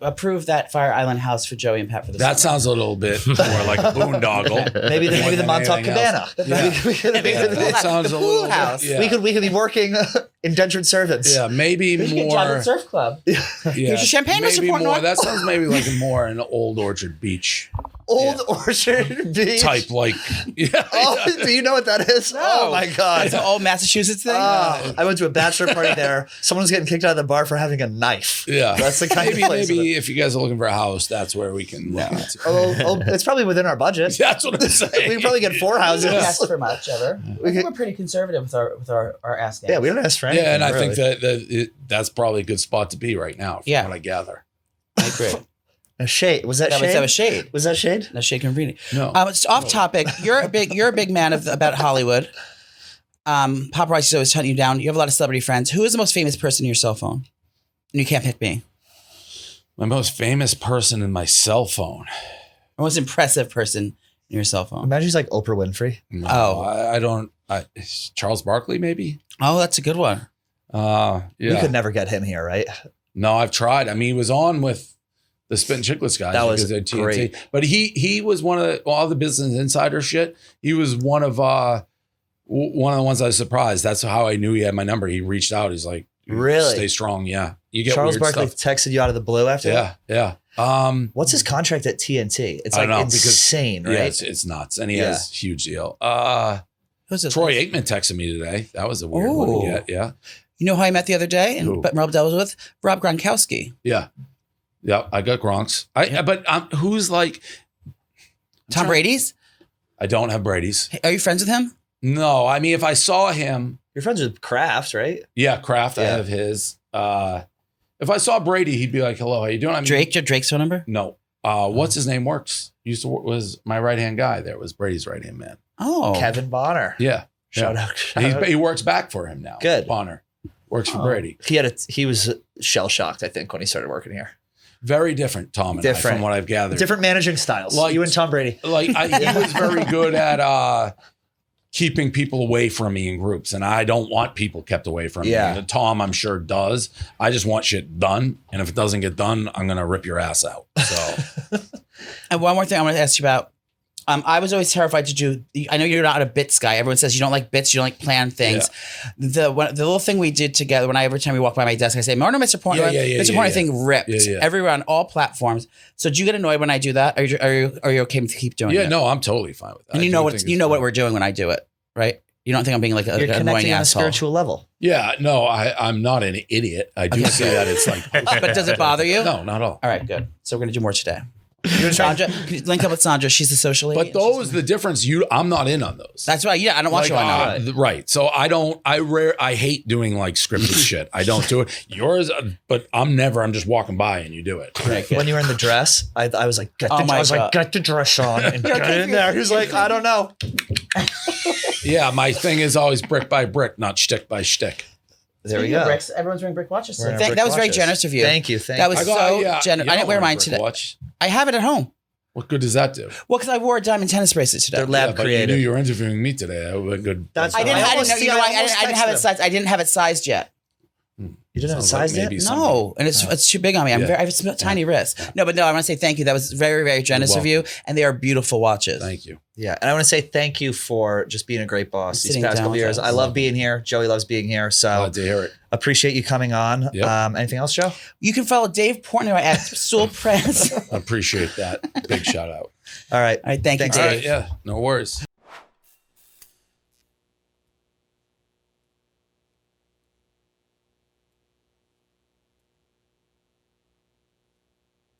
approve that Fire Island house for Joey and Pat for the That summer. Sounds a little bit more like a boondoggle. maybe the Montauk Cabana. That sounds a little house. Yeah. We could be working indentured servants. Yeah, maybe We should get more. John at Surf Club. Here's your champagne, Mr. Maybe Portnoy. more. That sounds maybe like more an Old Orchard Beach Old Orchard Beach. type, like Do you know what that is? No. Oh my God. It's an old Massachusetts thing. I went to a bachelor party there. Someone was getting kicked out of the bar for having a knife. Yeah, That's the kind of place. Maybe if you guys are looking for a house, that's where we can. It's probably within our budget. That's what I'm saying. We can probably get 4 houses. We don't ask for much ever. We're pretty conservative with our asking. Yeah, we don't ask for anything. Yeah, and I really. think that's probably a good spot to be right now. From what I gather. I agree. A shade. Was that shade? That was shade. Was that shade? No shade convenient. No. It's off topic. You're a big man about Hollywood. Paparazzi's always hunting you down. You have a lot of celebrity friends. Who is the most famous person in your cell phone? And you can't pick me. My most famous person in my cell phone. The most impressive person in your cell phone. Imagine he's like Oprah Winfrey. No, I don't. Charles Barkley, maybe. Oh, that's a good one. Yeah. We could never get him here, right? No, I've tried. I mean, he was on with the Spit and Chicklets guys. That was because great. But he was one of all the Business Insider shit. He was one of the ones I was surprised. That's how I knew he had my number. He reached out. He's like, really? Stay strong. Yeah. You get Charles weird Barkley stuff. texted you out of the blue after that? Yeah. What's his contract at TNT? It's I like don't know, insane, because, right? Yeah, it's nuts. And he has a huge deal. Who's it? Troy Aikman texted me today. That was a weird one to get. Yeah. You know who I met the other day? But Rob Dell was with Rob Gronkowski. Yeah. Yeah. I got Gronks. But who's like Tom Brady's? I don't have Brady's. Are you friends with him? No. I mean, if I saw him. You're friends with Kraft, right? Yeah. Kraft. I have his. If I saw Brady, he'd be like, hello, how you doing? I mean, Drake's phone number? No. What's his name works? Was my right-hand guy there. Was Brady's right-hand man. Oh. Kevin Bonner. Yeah. Shout out. He works back for him now. Good. Bonner works for Brady. He was shell-shocked, I think, when he started working here. Very different, Tom and I, from what I've gathered. Different managing styles. Like you and Tom Brady. He was very good at keeping people away from me in groups, and I don't want people kept away from me. And Tom, I'm sure, does. I just want shit done, and if it doesn't get done, I'm gonna rip your ass out. So, and one more thing I want to ask you about. I was always terrified to do. I know you're not a bits guy. Everyone says you don't like bits. You don't like planned things. Yeah. The little thing we did together. Every time we walk by my desk, I say, "Morning, Mr. Portnoy." Mr. Portnoy thing ripped everywhere on all platforms. So do you get annoyed when I do that? Are you okay with keep doing it? Yeah, no, I'm totally fine with that. And you know what we're doing when I do it, right? You don't think I'm being like You're connecting on a spiritual level. Yeah, no, I'm not an idiot. I do see that it's like, but does it bother you? No, not at all. All right, good. So we're gonna do more today. Sandra, can you link up with Sandra. She's the social lady. But those, the difference, I'm not in on those. That's right. Yeah, I don't want you on that. Right. So I hate doing like scripted shit. I don't do it. Yours, but I'm just walking by and you do it. When you were in the dress, I was like, get the dress on and get in there. He was like, I don't know. Yeah, my thing is always brick by brick, not shtick by shtick. There we go. Bricks. Everyone's wearing brick watches. That was very generous of you. Thank you. That was generous. I didn't wear mine today. Watch. I have it at home. What good does that do? Well, because I wore a diamond tennis bracelet today. They're lab but created. you knew you were interviewing me today. That would have been good. I didn't have it sized. I didn't have it sized yet. You didn't have it sized yet? No, and it's too big on me. I have a tiny wrist. No, I want to say thank you. That was very, very generous of you, and they are beautiful watches. Thank you. Yeah, and I want to say thank you for just being a great boss these Sitting past down couple with years. us. I love being here. Joey loves being here. So Glad to hear it. appreciate you coming on. Yep. Anything else, Joe? You can follow Dave Portnoy at Stool Press. I appreciate that. Big shout out. All right. All right, thank you, Thanks, Dave. All right, yeah, no worries.